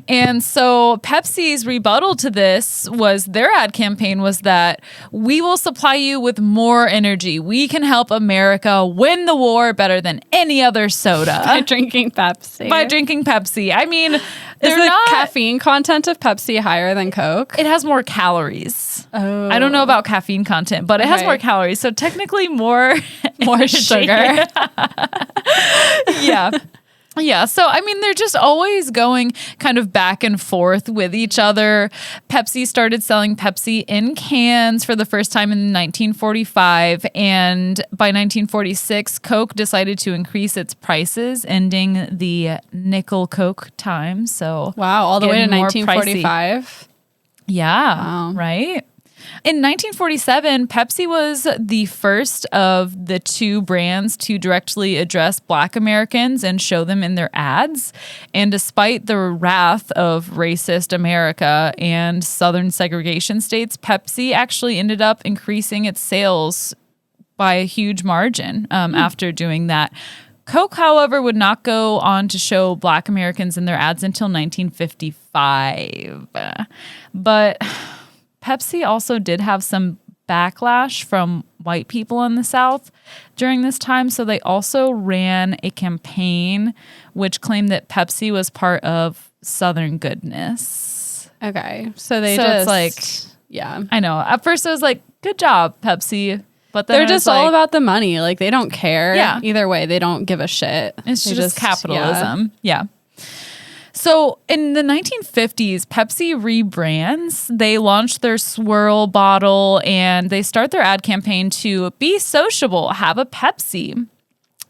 And so Pepsi's rebuttal to this was their ad campaign was that we will supply you with more energy. We can help America win the war better than any other soda.
By drinking Pepsi.
I mean,
Is the caffeine content of Pepsi higher than Coke?
It has more calories.
Oh.
I don't know about caffeine content, but it has more calories. So technically more
sugar.
Yeah. Yeah, so I mean, they're just always going kind of back and forth with each other. Pepsi started selling Pepsi in cans for the first time in 1945, and by 1946, Coke decided to increase its prices, ending the nickel Coke time. So
wow, all the way to 1945.
Pricey. Yeah, right? In 1947, Pepsi was the first of the two brands to directly address Black Americans and show them in their ads. And despite the wrath of racist America and Southern segregation states, Pepsi actually ended up increasing its sales by a huge margin after doing that. Coke, however, would not go on to show Black Americans in their ads until 1955. But Pepsi also did have some backlash from white people in the South during this time. So they also ran a campaign which claimed that Pepsi was part of Southern goodness.
Okay. So just
it's like,
yeah.
I know. At first I was like, good job, Pepsi. But then
they're just all about the money. Like they don't care.
Yeah.
Either way, they don't give a shit.
It's just capitalism. Yeah. So in the 1950s, Pepsi Rebrands. They launched their swirl bottle and they start their ad campaign to be sociable, have a Pepsi.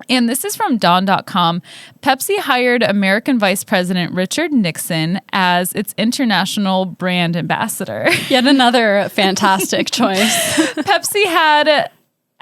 And this is from Dawn.com. Pepsi hired American Vice President Richard Nixon as its international brand ambassador.
Yet another fantastic choice.
Pepsi had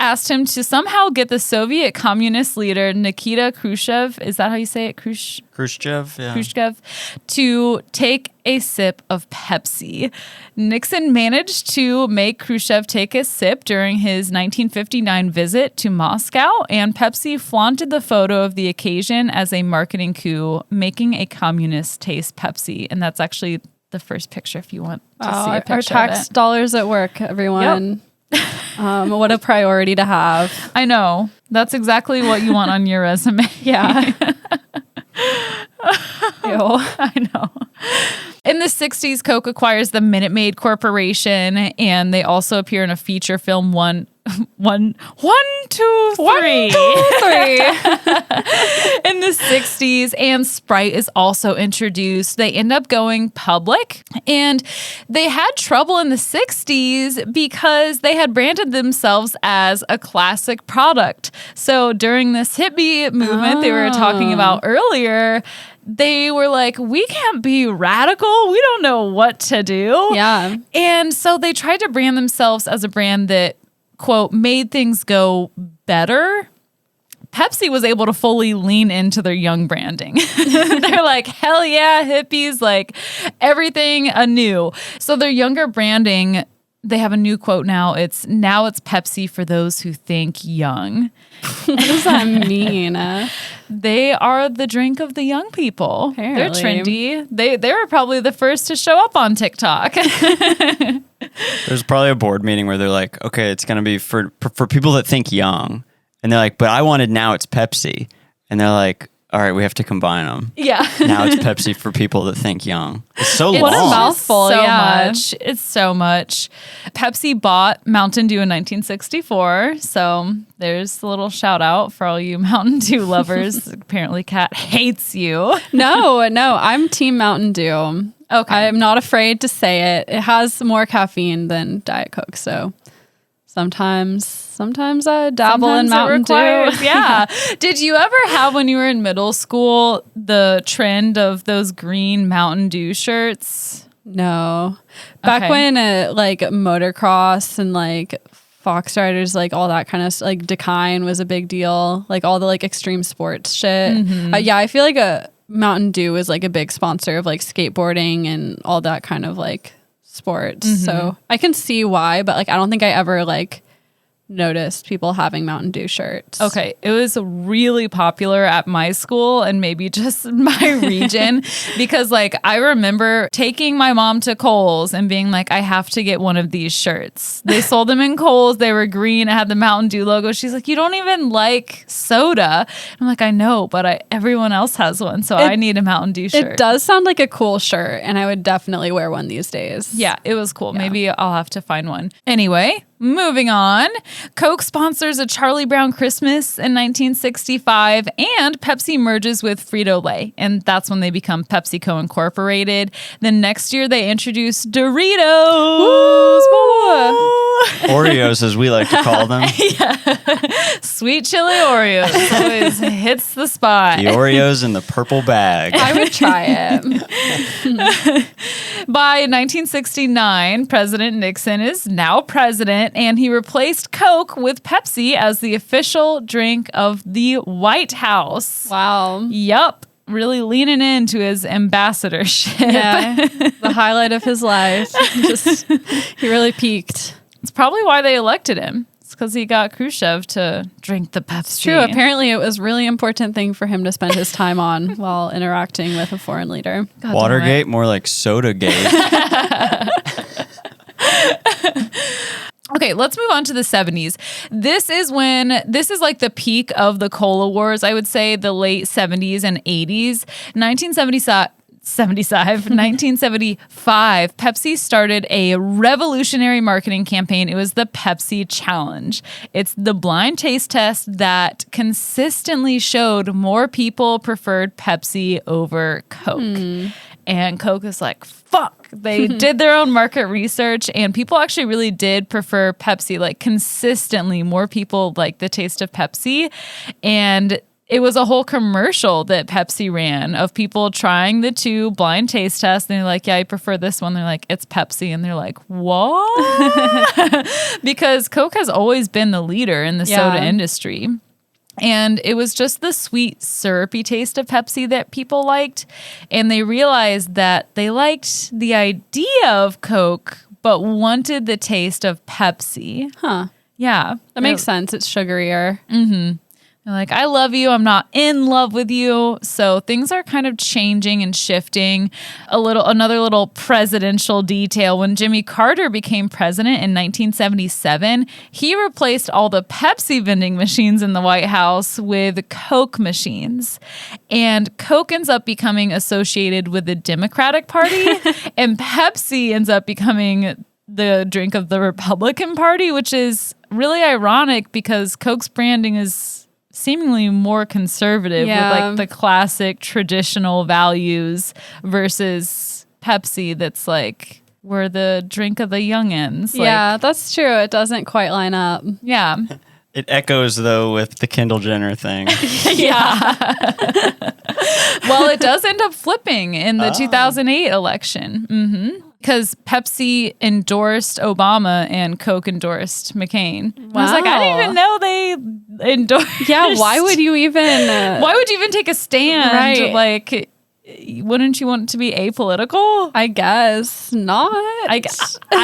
asked him to somehow get the Soviet communist leader Nikita Khrushchev, is that how you say it?
Khrushchev, yeah.
Khrushchev, to take a sip of Pepsi. Nixon managed to make Khrushchev take a sip during his 1959 visit to Moscow, and Pepsi flaunted the photo of the occasion as a marketing coup, making a communist taste Pepsi. And that's actually the first picture if you want to see a picture
our tax
of it.
dollars at work, everyone. Yep. What a priority to have.
I know. That's exactly what you want on your resume.
Yeah. Ew.
I know. In the 60s, Coke acquires the Minute Maid Corporation, and they also appear in a feature film, One, Two, Three. In the 60s, and Sprite is also introduced. They end up going public, and they had trouble in the 60s because they had branded themselves as a classic product. So during this hippie movement they were talking about earlier, they were like, we can't be radical. We don't know what to do.
Yeah.
And so they tried to brand themselves as a brand that, quote, made things go better. Pepsi was able to fully lean into their young branding. They're like, hell yeah, hippies, like everything anew. So their younger branding, they have a new quote now. It's Pepsi for those who think young.
What does that mean?
They are the drink of the young people.
Apparently.
They're trendy. They were probably the first to show up on TikTok.
There's probably a board meeting where they're like, okay, it's going to be for people that think young. And they're like, but I wanted Now It's Pepsi. And they're like, all right, we have to combine them.
Yeah.
Now It's Pepsi for people that think young. It's so long.
What a mouthful.
So
yeah.
much. It's so much. Pepsi bought Mountain Dew in 1964. So there's a little shout out for all you Mountain Dew lovers. Apparently Kat hates you.
No, I'm Team Mountain Dew.
Okay.
I'm not afraid to say it. It has more caffeine than Diet Coke, so sometimes I dabble in Mountain Dew.
Yeah. Did you ever have, when you were in middle school, the trend of those green Mountain Dew shirts?
No. Back when like motocross and like Fox Riders, like all that kind of like Dakine was a big deal. Like all the like extreme sports shit.
Mm-hmm.
Yeah, I feel like Mountain Dew is like a big sponsor of like skateboarding and all that kind of like sports.
Mm-hmm.
So I can see why, but like I don't think I ever like noticed people having Mountain Dew shirts.
Okay, it was really popular at my school and maybe just my region because like I remember taking my mom to Kohl's and being like, I have to get one of these shirts. They sold them in Kohl's. They were green. It had the Mountain Dew logo. She's like, you don't even like soda. I'm like, I know, but everyone else has one, so I need a Mountain Dew shirt.
It does sound like a cool shirt, and I would definitely wear one these days.
Yeah, it was cool. Yeah. Maybe I'll have to find one. Anyway, moving on. Coke sponsors a Charlie Brown Christmas in 1965, and Pepsi merges with Frito-Lay, and that's when they become PepsiCo Incorporated. Then next year, they introduce Doritos.
Oreos, as we like to call them.
Yeah. Sweet chili Oreos always hits the spot.
The Oreos in the purple bag.
I would try it.
By 1969, President Nixon is now president, and he replaced Coke with Pepsi as the official drink of the White House.
Wow.
Yup. Really leaning into his ambassadorship.
Yeah. The highlight of his life. He really peaked.
It's probably why they elected him. It's because he got Khrushchev to drink the Pepsi.
It's true. Apparently, it was a really important thing for him to spend his time on while interacting with a foreign leader.
God,
Watergate, more like Sodagate.
Okay, let's move on to the 70s. This is like the peak of the cola wars, I would say, the late 70s and 80s. 1975, Pepsi started a revolutionary marketing campaign. It was the Pepsi Challenge. It's the blind taste test that consistently showed more people preferred Pepsi over Coke. And Coke is like, fuck. They did their own market research, and people actually really did prefer Pepsi. Like, consistently, more people like the taste of Pepsi. And it was a whole commercial that Pepsi ran of people trying the two blind taste tests. And they're like, yeah, I prefer this one. They're like, it's Pepsi. And they're like, what? Because Coke has always been the leader in the soda industry. And it was just the sweet, syrupy taste of Pepsi that people liked. And they realized that they liked the idea of Coke, but wanted the taste of Pepsi.
Huh.
Yeah.
That makes sense. It's sugarier.
Mm-hmm. They're like, I love you. I'm not in love with you. So things are kind of changing and shifting. Another little presidential detail. When Jimmy Carter became president in 1977, he replaced all the Pepsi vending machines in the White House with Coke machines. And Coke ends up becoming associated with the Democratic Party, and Pepsi ends up becoming the drink of the Republican Party, which is really ironic because Coke's branding is seemingly more conservative with like the classic traditional values versus Pepsi that's like, we're the drink of the youngins.
Yeah, that's true. It doesn't quite line up.
Yeah.
It echoes, though, with the Kendall Jenner thing.
Yeah. Well, it does end up flipping in the 2008 election. Mm-hmm. Because Pepsi endorsed Obama and Coke endorsed McCain. Wow. I was like, I didn't even know they endorsed.
Yeah, why would you even
take a stand?
Right.
Like, wouldn't you want it to be apolitical?
I guess not.
I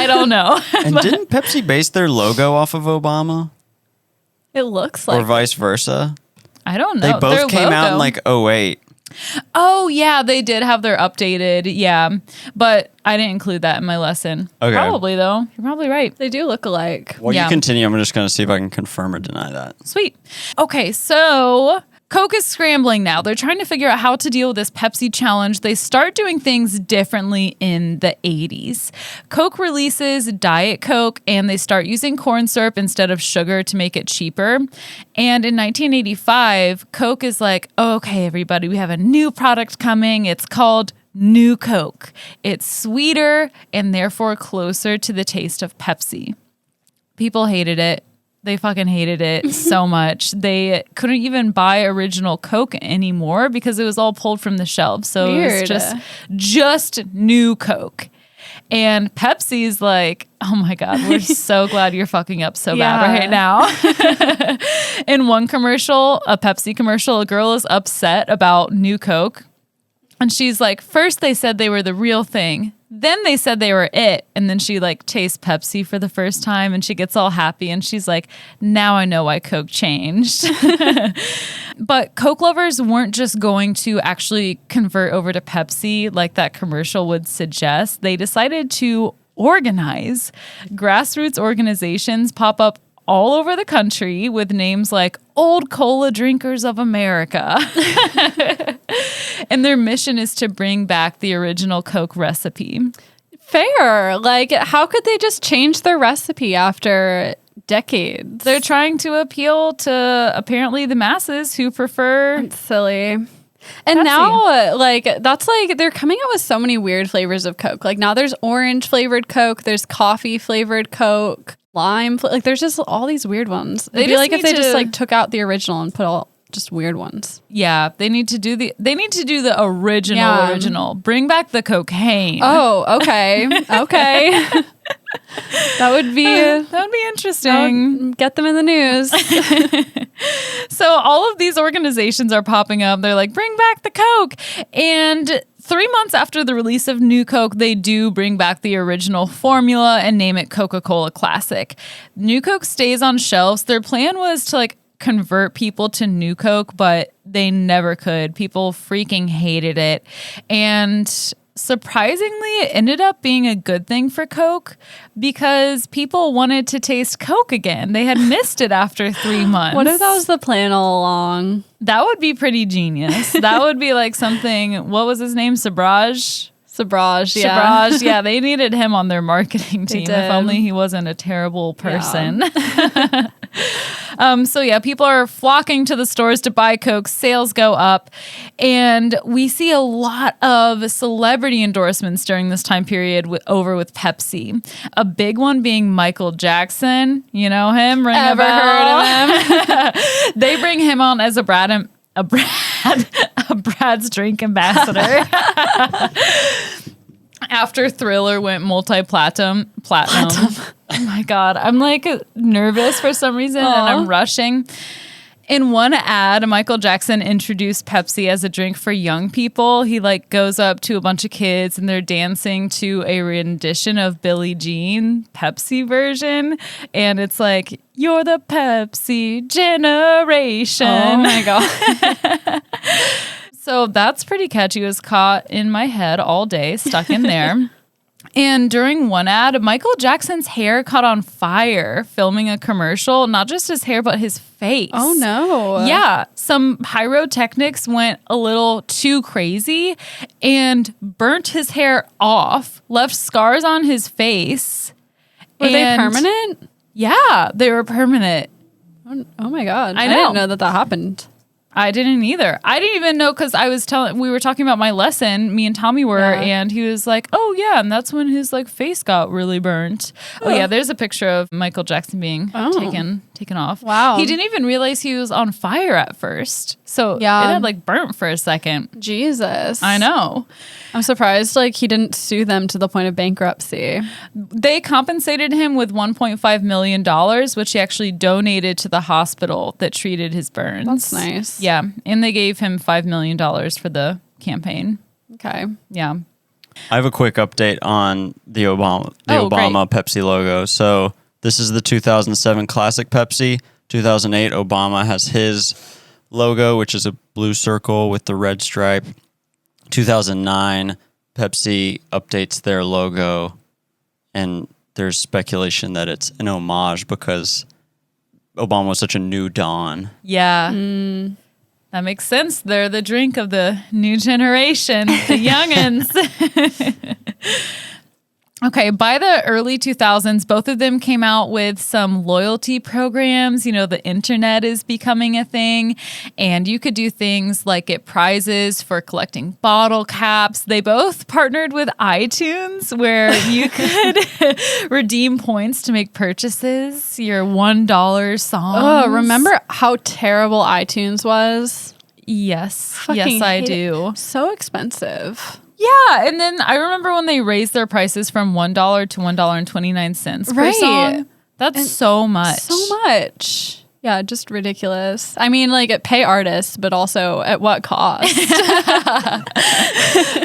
don't know.
And didn't Pepsi base their logo off of Obama?
It looks like.
Or vice versa?
I don't know.
They both came out in like 2008.
Oh, yeah, they did have their updated, but I didn't include that in my lesson.
Okay.
Probably, though. You're probably right.
They do look alike.
Well, you continue. I'm just going to see if I can confirm or deny that.
Sweet. Okay, so Coke is scrambling now. They're trying to figure out how to deal with this Pepsi challenge. They start doing things differently in the 80s. Coke releases Diet Coke, and they start using corn syrup instead of sugar to make it cheaper. And in 1985, Coke is like, okay, everybody, we have a new product coming. It's called New Coke. It's sweeter and therefore closer to the taste of Pepsi. People hated it. They fucking hated it so much. They couldn't even buy original Coke anymore because it was all pulled from the shelves. So
Weird.
It was just New Coke. And Pepsi's like, oh my God, we're so glad you're fucking up so bad right now. In one commercial, a Pepsi commercial, a girl is upset about New Coke. And she's like, first they said they were the real thing. Then they said they were it. And then she like tastes Pepsi for the first time and she gets all happy and she's like, now I know why Coke changed. But Coke lovers weren't just going to actually convert over to Pepsi like that commercial would suggest. They decided to organize. Grassroots organizations pop up all over the country with names like Old Cola Drinkers of America. And their mission is to bring back the original Coke recipe.
Fair. Like, how could they just change their recipe after decades?
They're trying to appeal to apparently the masses who prefer...
That's silly. And
Pepsi.
now, like, that's like, they're coming out with so many weird flavors of Coke. Like, now there's orange flavored Coke, there's coffee flavored Coke, lime, like, there's just all these weird ones. It'd be like if they just, like, took out the original and put all just weird ones.
Yeah, they need to do the original. Bring back the cocaine.
Oh, okay. Okay. That would be
interesting.
Get them in the news.
So all of these organizations are popping up. They're like, bring back the Coke. And 3 months after the release of New Coke, they do bring back the original formula and name it Coca-Cola Classic. New Coke stays on shelves. Their plan was to like convert people to New Coke, but they never could. People freaking hated it. And surprisingly, it ended up being a good thing for Coke because people wanted to taste Coke again. They had missed it after 3 months.
What if that was the plan all along?
That would be pretty genius. That would be like something, what was his name? Sobhraj, yeah. They needed him on their marketing team. If only he wasn't a terrible person. Yeah. So yeah, people are flocking to the stores to buy Coke. Sales go up. And we see a lot of celebrity endorsements during this time period over with Pepsi. A big one being Michael Jackson. You know him?
Ever heard of him?
They bring him on as a Brad's drink ambassador. After Thriller went multi-platinum. Oh my God. I'm like nervous for some reason and I'm rushing. In one ad, Michael Jackson introduced Pepsi as a drink for young people. He like goes up to a bunch of kids and they're dancing to a rendition of Billie Jean, Pepsi version. And it's like, you're the Pepsi generation.
Oh my God.
So that's pretty catchy. It was caught in my head all day, stuck in there. And during one ad, Michael Jackson's hair caught on fire filming a commercial. Not just his hair, but his face.
Oh, no.
Yeah. Some pyrotechnics went a little too crazy and burnt his hair off, left scars on his face.
Were they permanent?
Yeah, they were permanent.
Oh my God.
I
didn't know that happened.
I didn't either. I didn't even know because we were talking about my lesson, me and Tommy were, and he was like, oh yeah, and that's when his like face got really burnt. Oh yeah, there's a picture of Michael Jackson being taken off.
Wow.
He didn't even realize he was on fire at first. So it had like burnt for a second.
Jesus.
I know.
I'm surprised like he didn't sue them to the point of bankruptcy.
They compensated him with $1.5 million, which he actually donated to the hospital that treated his burns.
That's nice.
Yeah. And they gave him $5 million for the campaign.
Okay.
Yeah.
I have a quick update on the Obama Pepsi logo. So this is the 2007 classic Pepsi. 2008, Obama has his logo, which is a blue circle with the red stripe. 2009, Pepsi updates their logo, and there's speculation that it's an homage because Obama was such a new dawn.
Yeah. That makes sense. They're the drink of the new generation, the youngins. Okay, by the early 2000s, both of them came out with some loyalty programs. You know, the internet is becoming a thing, and you could do things like get prizes for collecting bottle caps. They both partnered with iTunes, where you could redeem points to make purchases, your $1 songs.
Oh, remember how terrible iTunes was?
Yes, yes, I do.
So expensive.
Yeah, and then I remember when they raised their prices from $1 to $1.29 per song. That's so much.
So much. Yeah, just ridiculous. I mean, like, pay artists, but also at what cost?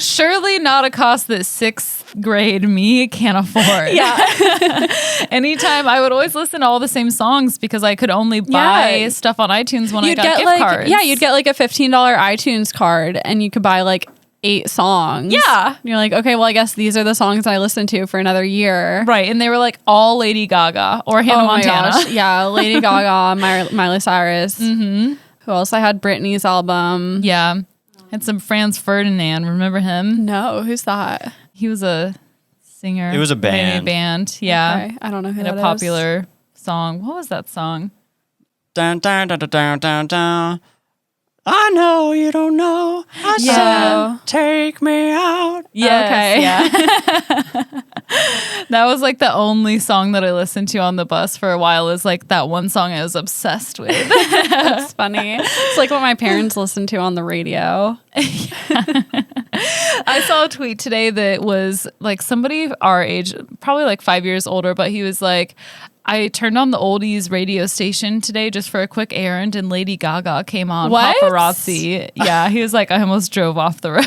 Surely not a cost that 6th grade me can't afford.
Yeah.
Anytime, I would always listen to all the same songs because I could only buy stuff on iTunes when I got gift cards.
Yeah, you'd get like a $15 iTunes card and you could buy like 8 songs.
Yeah.
And you're like, okay, well, I guess these are the songs I listened to for another year.
Right. And they were like all Lady Gaga or Hannah Montana.
Gosh. Yeah, Lady Gaga, Miley Cyrus.
Mm-hmm.
Who else? I had Britney's album.
Yeah. And some Franz Ferdinand. Remember him?
No, who's that?
He was a singer.
It was a band.
Yeah.
Okay. I don't know who
and
that
a popular song. What was that song?
Dun, dun, dun, dun, dun, dun, dun. I know you don't know. I said, take me out.
Yes,
okay.
Yeah. That was like the only song that I listened to on the bus for a while. Is like that one song I was obsessed with.
That's funny. It's like what my parents listened to on the radio.
I saw a tweet today that was like somebody our age, probably like 5 years older, but he was like, I turned on the oldies radio station today just for a quick errand and Lady Gaga came on.
What?
Paparazzi. Yeah, he was like, I almost drove off the road.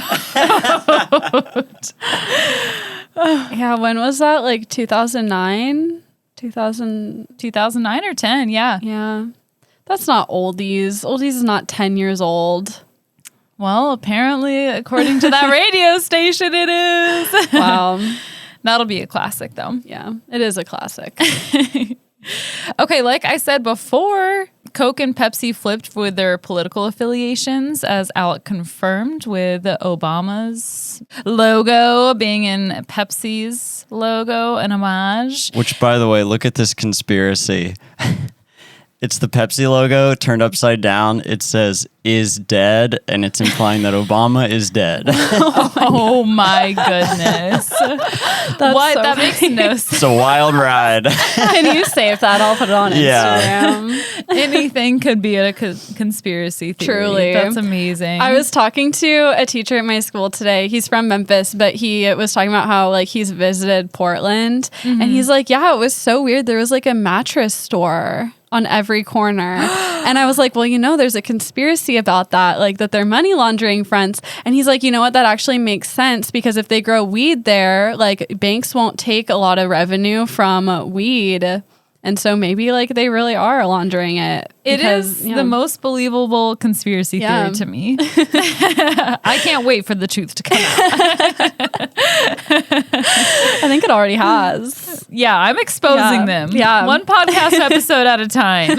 Yeah, when was that? Like 2009?
2009 or 10, yeah.
Yeah. That's not oldies. Oldies is not 10 years old.
Well, apparently, according to that radio station, it is.
Wow.
That'll be a classic, though.
Yeah, it is a classic.
Okay, like I said before, Coke and Pepsi flipped with their political affiliations, as Alec confirmed, with Obama's logo being in Pepsi's logo, an homage.
Which, by the way, look at this conspiracy. It's the Pepsi logo turned upside down. It says "is dead," and it's implying that Obama is dead.
Oh my goodness. What?
So
That makes no sense.
It's a wild ride.
Can you save that? I'll put it on Instagram.
Anything could be a conspiracy theory.
Truly.
That's amazing.
I was talking to a teacher at my school today. He's from Memphis, but he was talking about how like he's visited Portland, and he's like, yeah, it was so weird. There was like a mattress store on every corner. And I was like, well, you know, there's a conspiracy about that, like that they're money laundering fronts. And he's like, you know what, that actually makes sense because if they grow weed there, like banks won't take a lot of revenue from weed. And so maybe like they really are laundering it.
It is the most believable conspiracy theory to me. I can't wait for the truth to come out.
I think it already has.
Yeah, I'm exposing them.
Yeah.
One podcast episode at a time.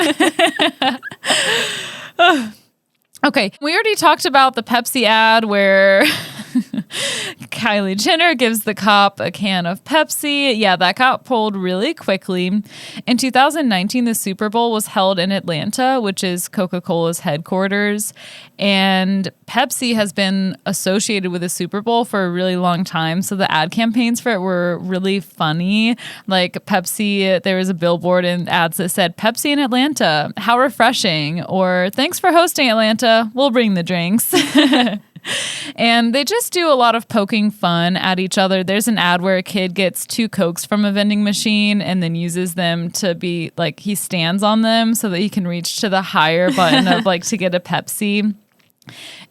Okay, we already talked about the Pepsi ad where Kylie Jenner gives the cop a can of Pepsi. Yeah, that got pulled really quickly. In 2019, the Super Bowl was held in Atlanta, which is Coca-Cola's headquarters. And Pepsi has been associated with the Super Bowl for a really long time. So the ad campaigns for it were really funny. Like Pepsi, there was a billboard and ads that said, Pepsi in Atlanta, how refreshing. Or thanks for hosting Atlanta, we'll bring the drinks. And they just do a lot of poking fun at each other. There's an ad where a kid gets 2 Cokes from a vending machine and then uses them to be like, he stands on them so that he can reach to the higher button of like to get a Pepsi.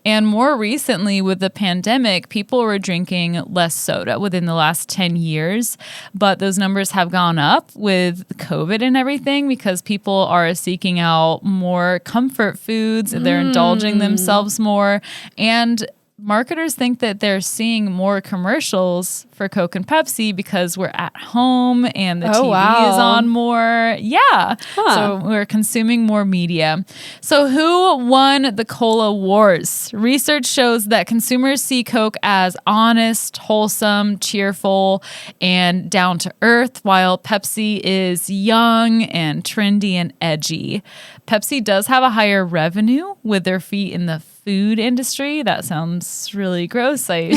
And more recently with the pandemic, people were drinking less soda within the last 10 years. But those numbers have gone up with COVID and everything because people are seeking out more comfort foods. They're indulging themselves more. And marketers think that they're seeing more commercials for Coke and Pepsi because we're at home and the TV is on more. Yeah. So we're consuming more media. So who won the Cola Wars? Research shows that consumers see Coke as honest, wholesome, cheerful, and down to earth, while Pepsi is young and trendy and edgy. Pepsi does have a higher revenue with their feet in the food industry. That sounds really gross. They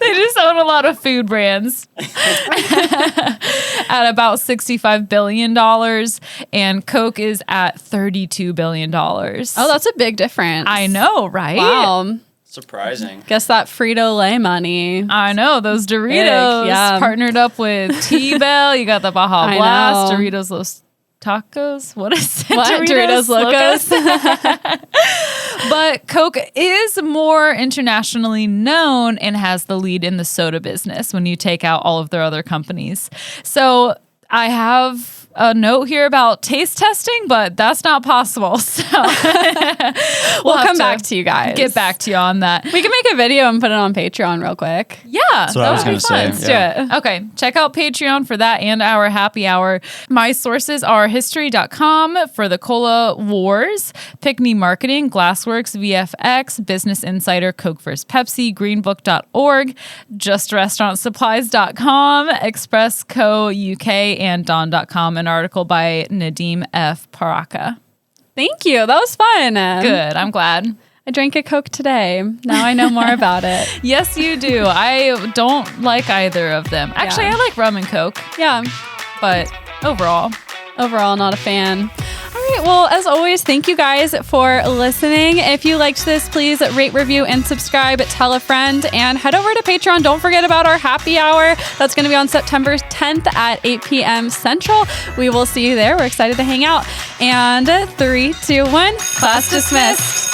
just own a lot of food brands at about $65 billion, and Coke is at $32 billion.
Oh, that's a big difference.
I know, right?
Wow.
Surprising.
Guess that Frito-Lay money.
I know, those Doritos partnered up with T-Bell. You got the Baja Blast, Doritos Los tacos. What is it?
What? Doritos Locos?
But Coke is more internationally known and has the lead in the soda business when you take out all of their other companies. So I have a note here about taste testing, but that's not possible. So
we'll come back to you guys.
Get back to you on that.
We can make a video and put it on Patreon real quick.
Yeah.
That's what I was going to say.
Let's do it.
Okay, check out Patreon for that and our happy hour. My sources are history.com for the Cola Wars, Pickney Marketing, Glassworks, VFX, Business Insider, Coke vs. Pepsi, greenbook.org, justrestaurantsupplies.com, Express Co. UK, and Don.com, an article by Nadeem F. Paraka.
Thank you. That was fun.
Good. I'm glad.
I drank a Coke today. Now I know more about it.
Yes, you do. I don't like either of them. Actually, I like rum and Coke.
Yeah.
But overall,
not a fan. All right. Well, as always, thank you guys for listening. If you liked this, please rate, review, and subscribe. Tell a friend and head over to Patreon. Don't forget about our happy hour. That's going to be on September 10th at 8 p.m. Central. We will see you there. We're excited to hang out. And 3, 2, 1, class dismissed.